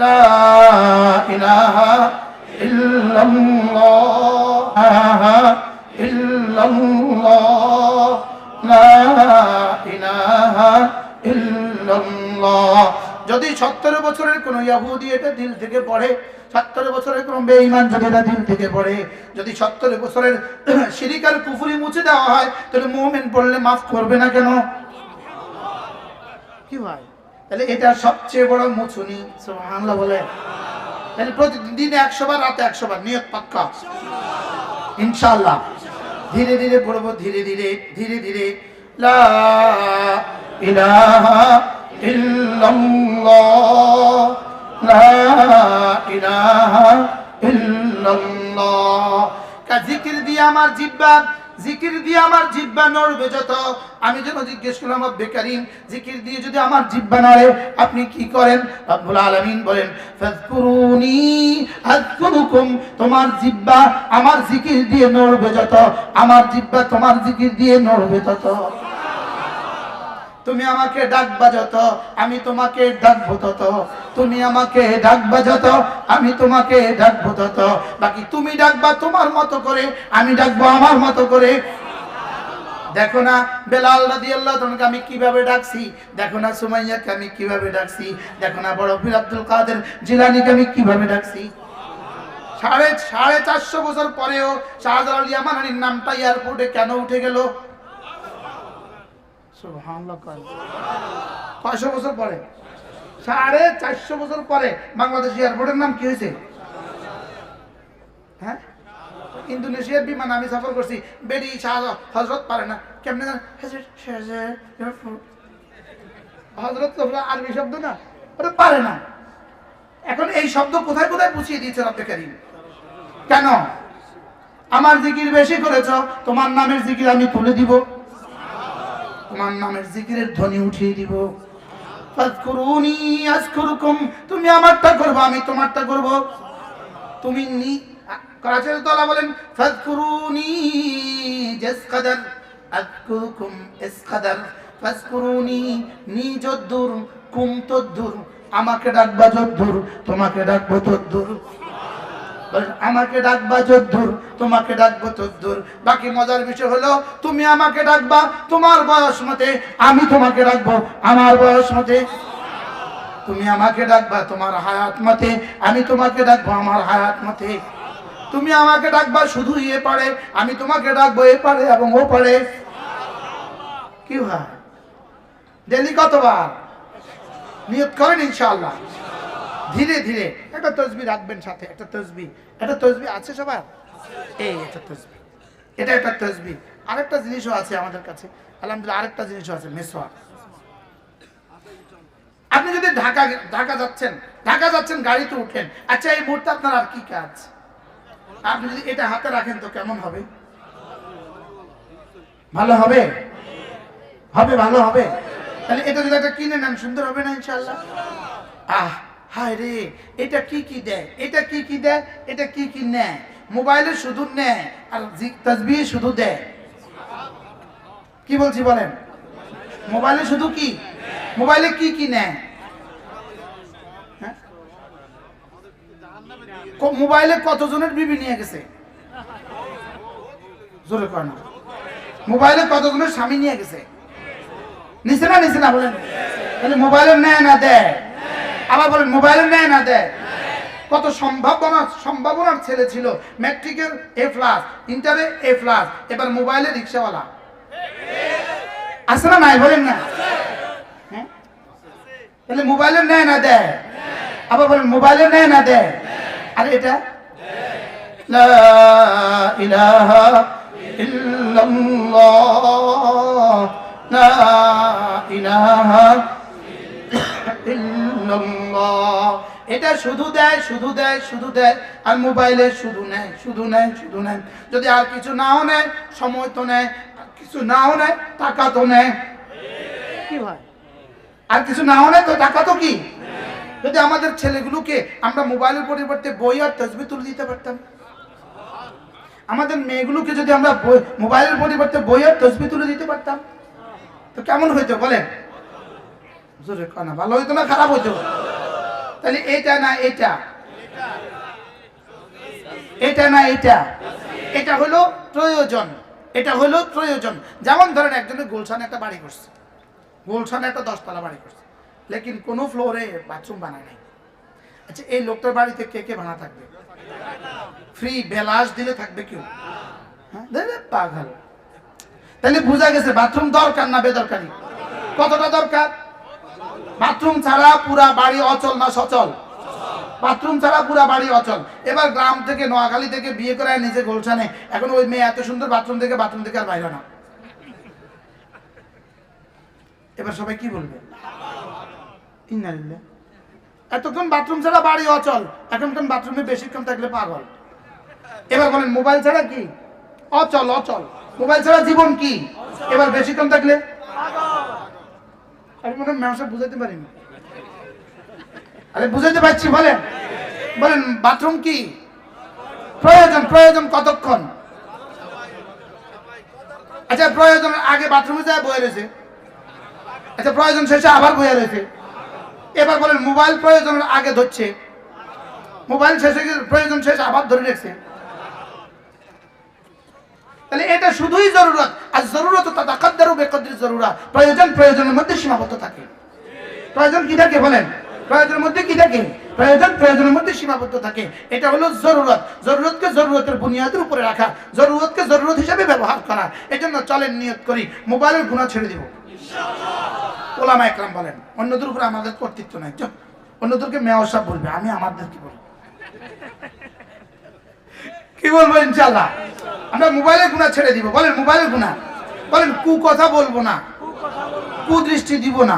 S1: লা ইলাহা ইল্লাল্লাহ, ইল্লাল্লাহ, লা ইলাহা ইল্লাল্লাহ। যদি 70 বছরের কোন ইহুদি এটা দিল থেকে পড়ে, 70 বছরের কোন বেঈমান যদি এটা দিল থেকে পড়ে, যদি 70 বছরের শিরক আর কুফরি মুছে দেওয়া হয়, তাহলে মুমিন পড়লে মাফ করবে না কেন? কি ভাই? তাহলে এটা সবচেয়ে বড় মুছুনি। সুবহানাল্লাহ বলে। তাহলে প্রতিদিন 100 বার, রাতে 100 বার নিয়ত পাক্কা ইনশাআল্লাহ। ধীরে ধীরে পড়বো, ধীরে ধীরে ধীরে ধীরে। লা ইলাহা ইল্লাল্লাহ, লা ইলাহা ইল্লাল্লাহ। কা জিকির দিয়ে আমার জিহ্বা, জিকির দিয়ে আমার জিহ্বা নড়বে যত। আমি যেন জিজ্ঞেস করলাম রব্বে কারীম, জিকির দিয়ে যদি আমার জিহ্বা নড়ে আপনি কি করেন? রব্বুল আলামিন বলেন ফাযকুরুনি আযকুরুকুম, তোমার জিহ্বা আমার জিকির দিয়ে নড়বে যত, আমার জিহ্বা তোমার জিকির দিয়ে নড়বে তত। তুমি আমাকে ডাকবা যত, আমি তোমাকে ডাকবো তত। তুমি আমাকে ডাকবা যত, আমি তোমাকে ডাকবো তত। বাকি তুমি ডাকবা তোমার মতো করে, আমি ডাকবো আমার মতো করে। দেখো না বেলাল রাদিয়াল্লাহু তাআলাকে আমি কিভাবে ডাকছি, দেখো না সুমাইয়াকে আমি কিভাবে ডাকছি, দেখো না বড় পীর আব্দুল কাদের জিলানীকে আমি কিভাবে ডাকছি। 450 বছর পরেও শাহজালাল ইয়ামানির নামটা এয়ারপোর্টে কেন উঠে গেল? সুবহানাল্লাহ। কয়শো বছর পরে? 450 বছর পরে বাংলাদেশ এয়ারপোর্টের নাম কি হয়েছে? হ্যাঁ, ইন্দোনেশিয়ার বিমান আমি সফর করছি, বেরি শাহ হযরত পারে না কেমনে? হযরত তো আরবি শব্দ না, ওটা পারে না। এখন এই শব্দ কোথায় কোথায় বুঝিয়ে দিয়েছে রব্বে কারীম। কেন? আমার জিকির বেশি করেছো, তোমার নামের জিকির আমি তুলে দিব, তোমার নামের জিকিরের ধ্বনি উঠিয়ে দিব। ফাযকুরুনি আযকুরুকুম, তুমি আমারটা করবে আমি তোমারটা করব। তুমি করাচের তোলা বলেন ফাযকুরুনি জাসকাদার আযকুরুকুম ইসকাদার, ফাযকুরুনি নি যদ্দুর কুম তদ্দুর, আমাকে ডাকবা যদ্দুর তোমাকে ডাকবো তদ্দুর। আমাকে ডাকবা যদ্দুর তোমাকে ডাকবো তদ্দুর। বাকি মজার বিষয় হলো তুমি আমাকে ডাকবা তোমার বয়স মতে, আমি তোমাকে ডাকবো আমার বয়স মতে। তুমি আমাকে ডাকবা তোমার হায়াত মতে, আমি তোমাকে ডাকবো আমার হায়াত মতে। তুমি আমাকে ডাকবা শুধু এ পারে, আমি তোমাকে ডাকবো এ পারে এবং ও পারে। কি হয় ডেলি কতবার নিয়ত করেন ইনশাআল্লাহ। ধীরে ধীরে একটা তসবিহ রাখবেন সাথে, একটা তসবিহ আছে সবার, এই একটা তসবিহ, এটা একটা তসবিহ। আরেকটা জিনিসও আছে আমাদের কাছে আলহামদুলিল্লাহ, আরেকটা জিনিসও আছে মিসওয়াক। আপনি যদি ঢাকা যাচ্ছেন গাড়িতে উঠলেন, আচ্ছা এই মুহূর্তে আপনার আর কি কাজ? আপনি যদি এটা হাতে রাখেন তো কেমন হবে? ভালো হবে, ভালো হবে। তাহলে এটা যদি একটা কিনে নেন সুন্দর হবে না ইনশাআল্লাহ? হায় রে, এটা কি দেয়, এটা কি দেয়, এটা কি নেয়? মোবাইলে শুধু নেয় আর তাসবিহ শুধু দেয়। কি বলছি বলেন? মোবাইলে শুধু কি, মোবাইলে কি নেয়? মোবাইলে কতজনের বিবি নিয়ে গেছে? জোরে কয় না। মোবাইলে কতজনের স্বামী নিয়ে গেছে? নিছে না বলেন? তাহলে মোবাইলের নেয় না দেয়? আবার বলেন মোবাইলের নেয় না দেয়? কত সম্ভাবনার ছেলে ছিল, ম্যাট্রিকের A+, ইন্টারে A+, এবার মোবাইলে রিক্সাওয়ালা। আছে না নাই বলেন না? হ্যাঁ, তাহলে মোবাইলের নেয় না দেয়? আবার বলেন মোবাইলের নেয় না দেয়? আর এটা লা ইলাহা ইল্লাল্লাহ, লা ইলাহা ইল্লাল্লাহ, এটা শুধু দেয় আর মোবাইলে শুধু নেয়। যদি আর কিছু নাও নেয়, সময় তো নেয়, আর কিছু নাও নেয়, টাকা তো নেয়। কি ভাই, আর কিছু নাও নেয় তো টাকা তো কি? যদি আমাদের ছেলেগুলোকে আমরা মোবাইলের পরিবর্তে বই আর তাসবিহ তুলে দিতে পারতাম, আমাদের মেয়েগুলোকে যদি আমরা মোবাইলের পরিবর্তে বই আর তাসবিহ তুলে দিতে পারতাম, তো কেমন হইতো বলেন? জোরে কানা, ভালো হইতো না খারাপ হইতো? তাহলে এটা না এটা, এটা হলো প্রয়োজন, যেমন ধরেন একজনের গুলশানে একটা বাড়ি করছে, গুলশানে একটা 10 তলা বাড়ি করছে, লেকিন কোনো ফ্লোরে বাথরুম বানায় নাই। আচ্ছা, এই লোকটার বাড়িতে কে ভাড়া থাকবে? ফ্রি বেলাস দিলে থাকবে কেউ? পাগল। তাহলে বোঝা গেছে বাথরুম দরকার না বেদরকারি? কতটা দরকার? বাথরুম ছাড়া পুরা বাড়ি অচল না সচল? বাথরুম ছাড়া পুরা বাড়ি অচল। এবার গ্রাম থেকে নোয়াখালী থেকে বিয়ে করে নিজে গুলশানে, এখন ওই মেয়ে এত সুন্দর বাথরুম থেকে আর বাইরে না। এবার সবাই কি বলবে? ইন্নালিল্লাহ। এতক্ষণ বাথরুম ছাড়া বাড়ি অচল, এখনকার বাথরুমে বেশিক্ষণ থাকলে পাগল। এবার বলেন মোবাইল ছাড়া কি? অচল। মোবাইল ছাড়া জীবন কি? এবার বেশিক্ষণ থাকলে আমি মনে হয় বুঝাইতে পারিনি। আরে বুঝাইতে পারছি, বলেন বাথরুম কি? প্রয়োজন কতক্ষণ? আচ্ছা, প্রয়োজনের আগে বাথরুমে যায় বয়ে রয়েছে, আচ্ছা প্রয়োজন শেষে আবার বয়ে রয়েছে। এবার বলেন মোবাইল প্রয়োজনের আগে ধরছে, মোবাইল শেষে প্রয়োজন শেষে আবার ধরে রেখেছে। তাহলে এটা শুধুই জরুরত, আর জরুরত তাতাকাদ্দারু বিকদরি জরুরা, প্রয়োজনের মধ্যে সীমাবদ্ধ থাকে। প্রয়োজন কি থাকে বলেন? প্রয়োজনের মধ্যে কি থাকে? প্রয়োজনের মধ্যে সীমাবদ্ধ থাকে। এটা হলো জরুরতকে জরুরতের বুনিয়াদের উপরে রাখা, জরুরতকে জরুরত হিসেবে ব্যবহার করা। এজন্য চলেন নিয়ত করি মোবাইলের গুনাহ ছেড়ে দিব ইনশাআল্লাহ। ওলামা একরাম বলেন অন্যদের উপরে আমাদের কর্তৃত্ব নাই, অন্যদেরকে মেয়র সাহেব বলবে, আমি আমাদের কি বলবো? কি বলবো? ইনশাআল্লাহ আমরা মোবাইলের গুনাহ ছেড়ে দিব। বলেন মোবাইলের গুনাহ, বলেন কুকথা বলবো না, কুদৃষ্টি দিব না,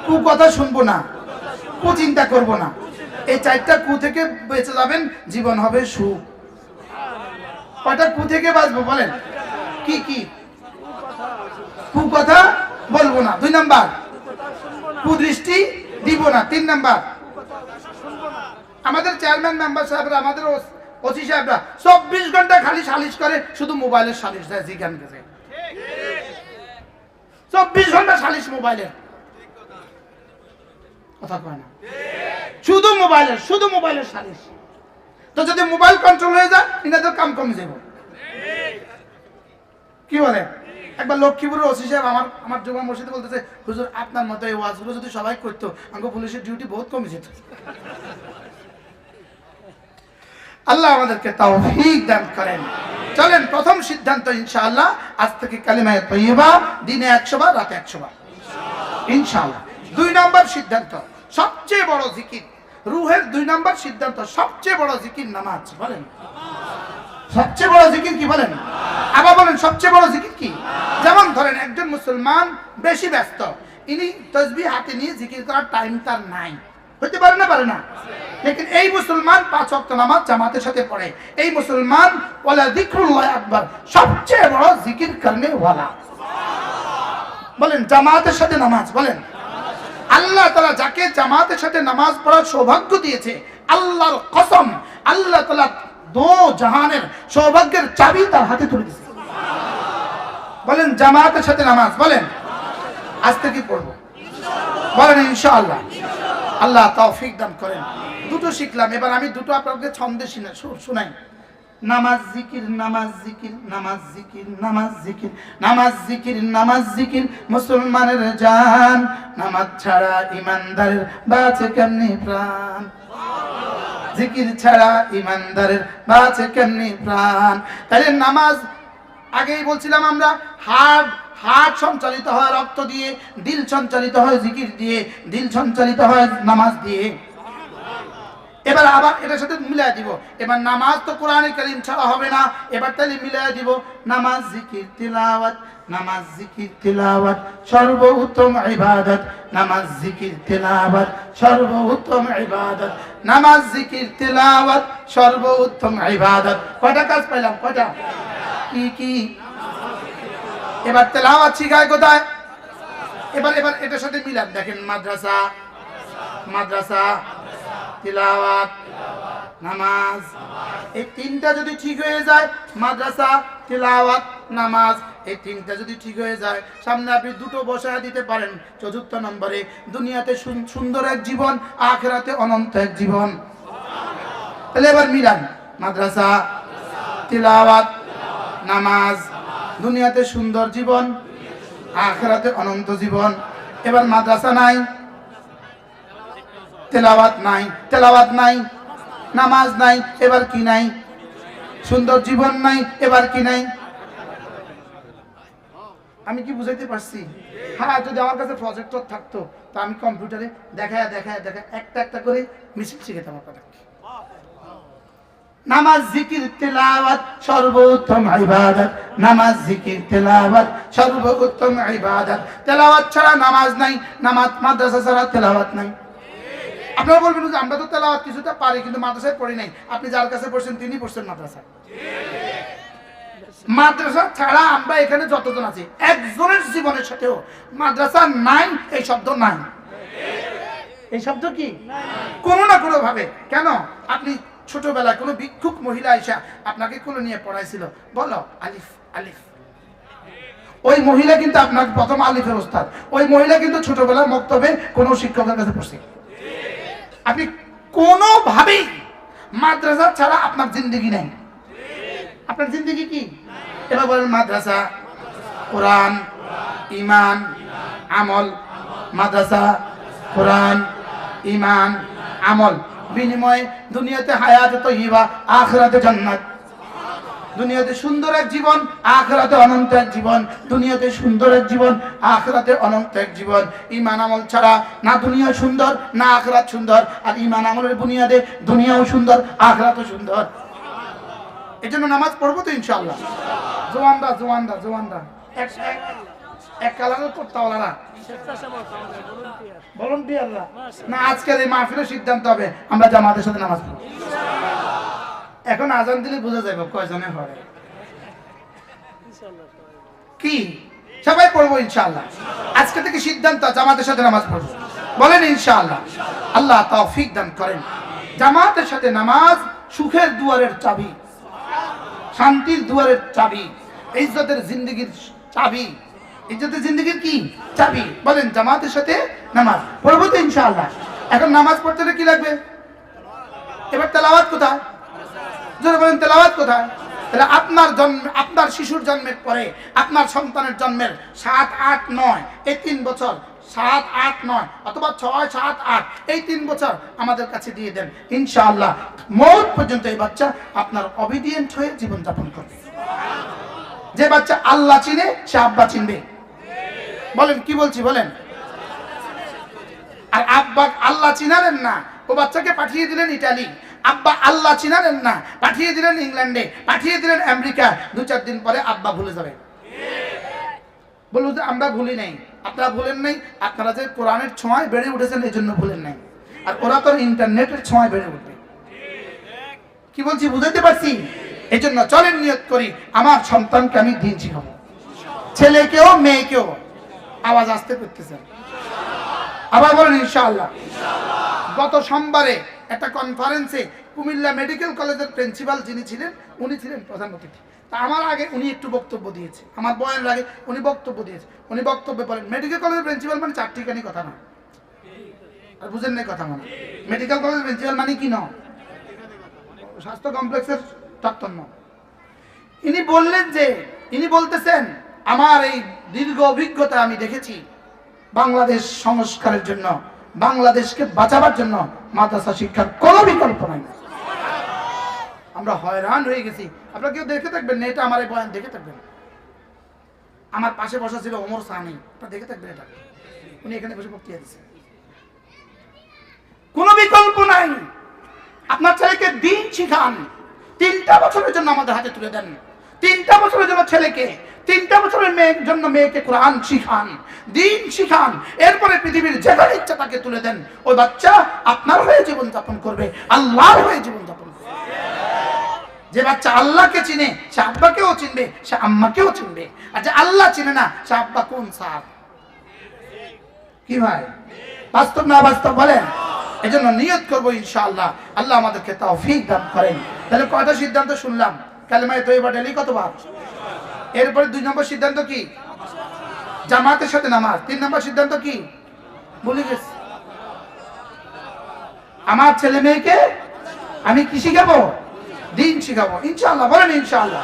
S1: কুকথা শুনবো না, কুচিন্তা করবো না। এই 4টা কু থেকে বেঁচে যাবেন, জীবন হবে সুখ। কয়টা কু থেকে বাঁচবো বলেন? কি কি কু কথা বলবো না। 2 নাম্বার, কুদৃষ্টি দিব না। 3 নাম্বার, আমাদের চেয়ারম্যান মেম্বার সাহেবরা, আমাদের ওসি সাহেবরা 24 ঘন্টা খালি সালিশ করে, শুধু মোবাইলের সালিশ দেয়। জিজ্ঞান গেছে 24 ঘন্টা সালিশ মোবাইলের, কথা কয় না, শুধু মোবাইলের সালিশ। তো যদি মোবাইল কন্ট্রোল হয়ে যায়, ইনাদের কাম কমে যাব। কি বলে? একবার লক্ষ্মীপুরের ওসি সাহেব আমার জুমা মসজিদে বলতেছে, হুজুর আপনার মতো এই ওয়াজগুলো যদি সবাই করতো, আমাকে পুলিশের ডিউটি বহুত কমে যেত। আল্লাহ আমাদেরকে তাওফীক দান করেন। চলেন, প্রথম সিদ্ধান্ত ইনশাআল্লাহ, আজ থেকে কালিমায়ে তাইয়্যিবা দিনে 100 বার, রাতে 100 বার ইনশাআল্লাহ। 2 নম্বর সিদ্ধান্ত, সবচেয়ে বড় জিকির, রূহের 2 নম্বর সিদ্ধান্ত, সবচেয়ে বড় জিকির নামাজ। বলেন সবচেয়ে বড় জিকির কি? বলেন আবার বলেন, সবচেয়ে বড় জিকির কি? যেমন ধরেন একজন মুসলমান বেশি ব্যস্ত, ইনি তাসবিহ হাতে নিয়ে জিকির করার টাইম তার নাই, হতে পারে না? পারে না। लेकिन এই মুসলমান 5 ওয়াক্ত নামাজ জামাতের সাথে পড়ে, এই মুসলমান ওয়ালা যিকরুল্লাহ আকবার, সবচেয়ে বড় জিকির করনে ওয়ালা। বলেন জামাতের সাথে নামাজ। বলেন আল্লাহ তাআলা যাকে জামাতের সাথে নামাজ পড়ার সৌভাগ্য দিয়েছে, আল্লাহর কসম, আল্লাহ তাআলা 2 জাহানের সৌভাগ্যের চাবি তার হাতে তুলে দিয়েছে। বলেন জামাতের সাথে নামাজ। বলেন আজ থেকে পড়বো, বলেন ইনশাআল্লাহ। আল্লাহ তৌফিক দান করেন। 2টো শিখলাম, এবার আমি 2টো আপনাদের ছন্দে শোনাই। নামাজ জিকির, নামাজ জিকির, নামাজ জিকির, নামাজ জিকির, নামাজ জিকির, নামাজ জিকির মুসলমানের জান, নামাজ ছাড়া ইমানদারের বাঁচে কেমনি প্রাণ, জিকির ছাড়া ইমানদারের বাঁচে কেমনি প্রাণ। তাহলে নামাজ, আগেই বলছিলাম আমরা, হার্ট সঞ্চালিত হয় রক্ত দিয়ে, দিল সঞ্চালিত হয় জিকির দিয়ে, দিল সঞ্চালিত হয় নামাজ দিয়ে। এবার আবার এটার সাথে মিলাই দিব। এবার নামাজ তো কোরআনে কারীম ছাড়া হবে না, এবার তাহলে মিলাই দিব নামাজ জিকির তিলাওয়াত, নামাজ জিকির তিলাওয়াত সর্বোত্তম ইবাদত, নামাজ জিকির তিলাওয়াত সর্বোত্তম ইবাদত, নামাজ জিকির তিলাওয়াত সর্বোত্তম ইবাদত। কয়টা কাজ পাইলাম? কয়টা? কি কি? এবার তেলাওয়াত শিখায় কোথায়? এবার এটার সাথে মিলান, দেখেন মাদ্রাসা, মাদ্রাসা, তিলাওয়াত, নামাজ, এই 3টা যদি ঠিক হয়ে যায়, মাদ্রাসা, তিলাওয়াত, নামাজ, এই 3টা যদি ঠিক হয়ে যায়, সামনে আপনি 2টো বসায় দিতে পারেন 4র্থ নম্বরে, দুনিয়াতে সুন্দর এক জীবন, আখিরাতে অনন্ত এক জীবন। তাহলে এবার মিলান, মাদ্রাসা, তিলাওয়াত, নামাজ, দুনিয়াতে সুন্দর জীবন, আখিরাতে অনন্ত জীবন। এবার মাদ্রাসা নাই, তেলাওয়াত নাই, তেলাওয়াত নাই, নামাজ নাই, এবার কি নাই? সুন্দর জীবন নাই, এবার কি নাই? আমি কি বুঝাইতে পারছি? হ্যাঁ, যদি আমার কাছে প্রজেক্টর থাকতো, তো আমি কম্পিউটারে দেখায় একটা একটা করে মিছিল শিখাতাম আপনাকে। নামাজ জিকির তেলাওয়াত সর্বোত্তম ইবাদত, নামাজ জিকির তেলাওয়াত সর্বোত্তম ইবাদত। তেলাওয়াত ছাড়া নামাজ নাই, নামাজ, মাদ্রাসা ছাড়া তেলাওয়াত নাই। আপনারা বলবেন যে আমরা তো তেলাওয়াত কিছুটা পারি, কিন্তু মাদ্রাসায় পড়ি নাই। আপনি যার কাছে পড়ছেন তিনি পড়ছেন মাদ্রাসায়। মাদ্রাসা ছাড়া আমরা এখানে যতজন আছি, একজনের জীবনের সাথেও মাদ্রাসা নাই এই শব্দ নাই। এই শব্দ কি? কোনো না কোনো ভাবে। কেন? আপনি ছোটবেলায় কোনো ভিক্ষুক মহিলা আইসা আপনাকে কোলে নিয়ে পড়াইছিল, বলো আলিফ আলিফ, ওই মহিলা কিন্তু আপনাকে প্রথম আলিফের ওস্তাদ। ওই মহিলা কিন্তু ছোটবেলায় মক্তবে কোনো শিক্ষকের কাছে পড়ছে। আপনি কোনোভাবেই মাদ্রাসা ছাড়া আপনার জিন্দেগি নাই। আপনার জিন্দেগি কি? এবার বলেন মাদ্রাসা, কোরআন, ঈমান, আমল। মাদ্রাসা, কোরআন, ঈমান, আমল, বিনিময়ে দুনিয়াতে হায়াতে তাইয়্যিবা, আখিরাতে জান্নাত। দুনিয়াতে সুন্দর এক জীবন, আখিরাতে অনন্ত এক জীবন। দুনিয়াতে সুন্দর এক জীবন, আখিরাতে অনন্ত এক জীবন। ঈমান আমল ছাড়া না দুনিয়া সুন্দর, না আখিরাত সুন্দর। আর ঈমান আমলের বুনিয়াদে দুনিয়াও সুন্দর, আখিরাতও সুন্দর। এজন্য নামাজ পড়বো তো ইনশাআল্লাহ। জোয়ানরা এক কালারের কুর্তাওয়ালারা, ভলান্টিয়াররা না, আজকের এই মাহফিলের সিদ্ধান্ত হবে আমরা জামাতের সাথে নামাজ পড়ব। এখন আজান দিলে বোঝা যাবে কয়জনে হয়। কি সবাই পড়বো ইনশাআল্লাহ। আজকে থেকে সিদ্ধান্ত জামাতের সাথে নামাজ পড়বো, বলেন ইনশাআল্লাহ। আল্লাহ তৌফিক দান করেন। জামাতের সাথে নামাজ সুখের দুয়ারের চাবি, শান্তির দুয়ারের চাবি, ইজ্জতের জিন্দেগির চাবি। ইজ্জতের জিন্দেগির কি চাবি? বলেন জামাতের সাথে নামাজ পড়বো তো ইনশাআল্লাহ। এখন নামাজ পড়তে হলে কি লাগবে? এবার তেলাওয়াত কোথায়? জোরে বলেন তেলাওয়াত কোথায়? তাহলে আপনার জন্ম, আপনার শিশুর জন্মের পরে, আপনার সন্তানের জন্মের 7, 8, 9 এই 3 বছর, 7, 8, 9 অথবা 6, 7, 8 এই 3 বছর আমাদের কাছে দিয়ে দেন ইনশাআল্লাহ। মওত পর্যন্ত এই বাচ্চা আপনার অবিডিয়েন্ট হয়ে জীবন যাপন করবে। যে বাচ্চা আল্লাহ চিনে সে আব্বা চিনবে। বলেন কি বলছি বলেন। আর আব্বা আল্লাহ চিনালেন না, ও বাচ্চাকে পাঠিয়ে দিলেন ইটালি। আব্বা আল্লাহ চিনালেন না, পাঠিয়ে দিলেন ইংল্যান্ডে, পাঠিয়ে দিলেন আমেরিকা। 2-4 দিন পরে আব্বা ভুলে যাবে। বলুন যে আমরা ভুলি নাই। আপনারা ভুলেন নাই, আপনারা যে কোরআনের ছোঁয়ায় বেড়ে উঠেছেন এই জন্য ভুলেন নাই। আর ওরা তো ইন্টারনেটের ছোঁয়ায় বেড়ে উঠবে। কি বলছি বুঝাতে পারছি? এই জন্য চলেন নিয়ত করি, আমার সন্তানকে আমি দিন শিখাবো, ছেলেকেও মেয়েকেও। আওয়াজ আসতে করতেছেন? আবার বলেন ইনশাআল্লাহ। গত সোমবারে একটা কনফারেন্সে কুমিল্লা মেডিকেল কলেজের প্রিন্সিপাল যিনি ছিলেন, উনি ছিলেন প্রধান অতিথি। তা আমার আগে উনি একটু বক্তব্য দিয়েছে, আমার বয়ানের আগে উনি বক্তব্য দিয়েছে। উনি বক্তব্যে বলেন মেডিকেল কলেজের প্রিন্সিপাল মানে চারটিখানি কথা না। আর বুঝেন নাই কথা মানে? মেডিকেল কলেজের প্রিন্সিপাল মানে কি নয়? স্বাস্থ্য কমপ্লেক্সের ডাক্তার নয়। ইনি বললেন যে, ইনি বলতেছেন আমার এই দীর্ঘ অভিজ্ঞতা আমি দেখেছি বাংলাদেশ সংস্কারের জন্য, বাংলাদেশকে বাঁচাবার জন্য মাদ্রাসা শিক্ষার কোনো বিকল্প নাই। আমরা হয়রান হয়ে গেছি। আপনারা কেউ দেখে থাকবেন না, এটা আমার এই বয়ান দেখে থাকবেন। আমার পাশে বসা ছিল ওমর সানি, আপনারা দেখে থাকবেন এটা। উনি এখানে বসে বক্তৃতা দিচ্ছেন। কোনো বিকল্প নাই। আপনার ছেলেকে দিন শিখান। 3টা বছরের জন্য আমাদের হাতে তুলে দেন। 3টা বছরের জন্য ছেলেকে, 3টা বছরের মেয়ের জন্য মেয়েকে কোরআন শিখান, দিন শিখান। এরপরে পৃথিবীর যেখানে ইচ্ছা তাকে তুলে দেন। ওই বাচ্চা আপনার হয়ে জীবন যাপন করবে, আল্লাহর হয়ে জীবন যাপন করবে। যে বাচ্চা আল্লাহকে চিনে সে আব্বাকেও চিনবে, সে আম্মাকেও চিনবে। আর যে আল্লাহ চিনে না সে আব্বা কোন সার? কি ভাই, বাস্তব না বাস্তব বলেন? এজন্য নিয়ত করবো ইনশাআল্লাহ, আল্লাহ আমাদেরকে তৌফিক দান করেন। তাহলে কয়টা সিদ্ধান্ত শুনলাম? কালেমায়ে তয়্যিবা ডেইলি কতবার? এরপরে 2 নম্বর সিদ্ধান্ত কি? জামাতের সাথে নামাজ। 3 নম্বর সিদ্ধান্ত কি? ভুলে গেছি। আমার ছেলে মেয়েকে আমি কি শিখাবো? দিন শিখাবো ইনশাআল্লাহ। বলেন ইনশাআল্লাহ।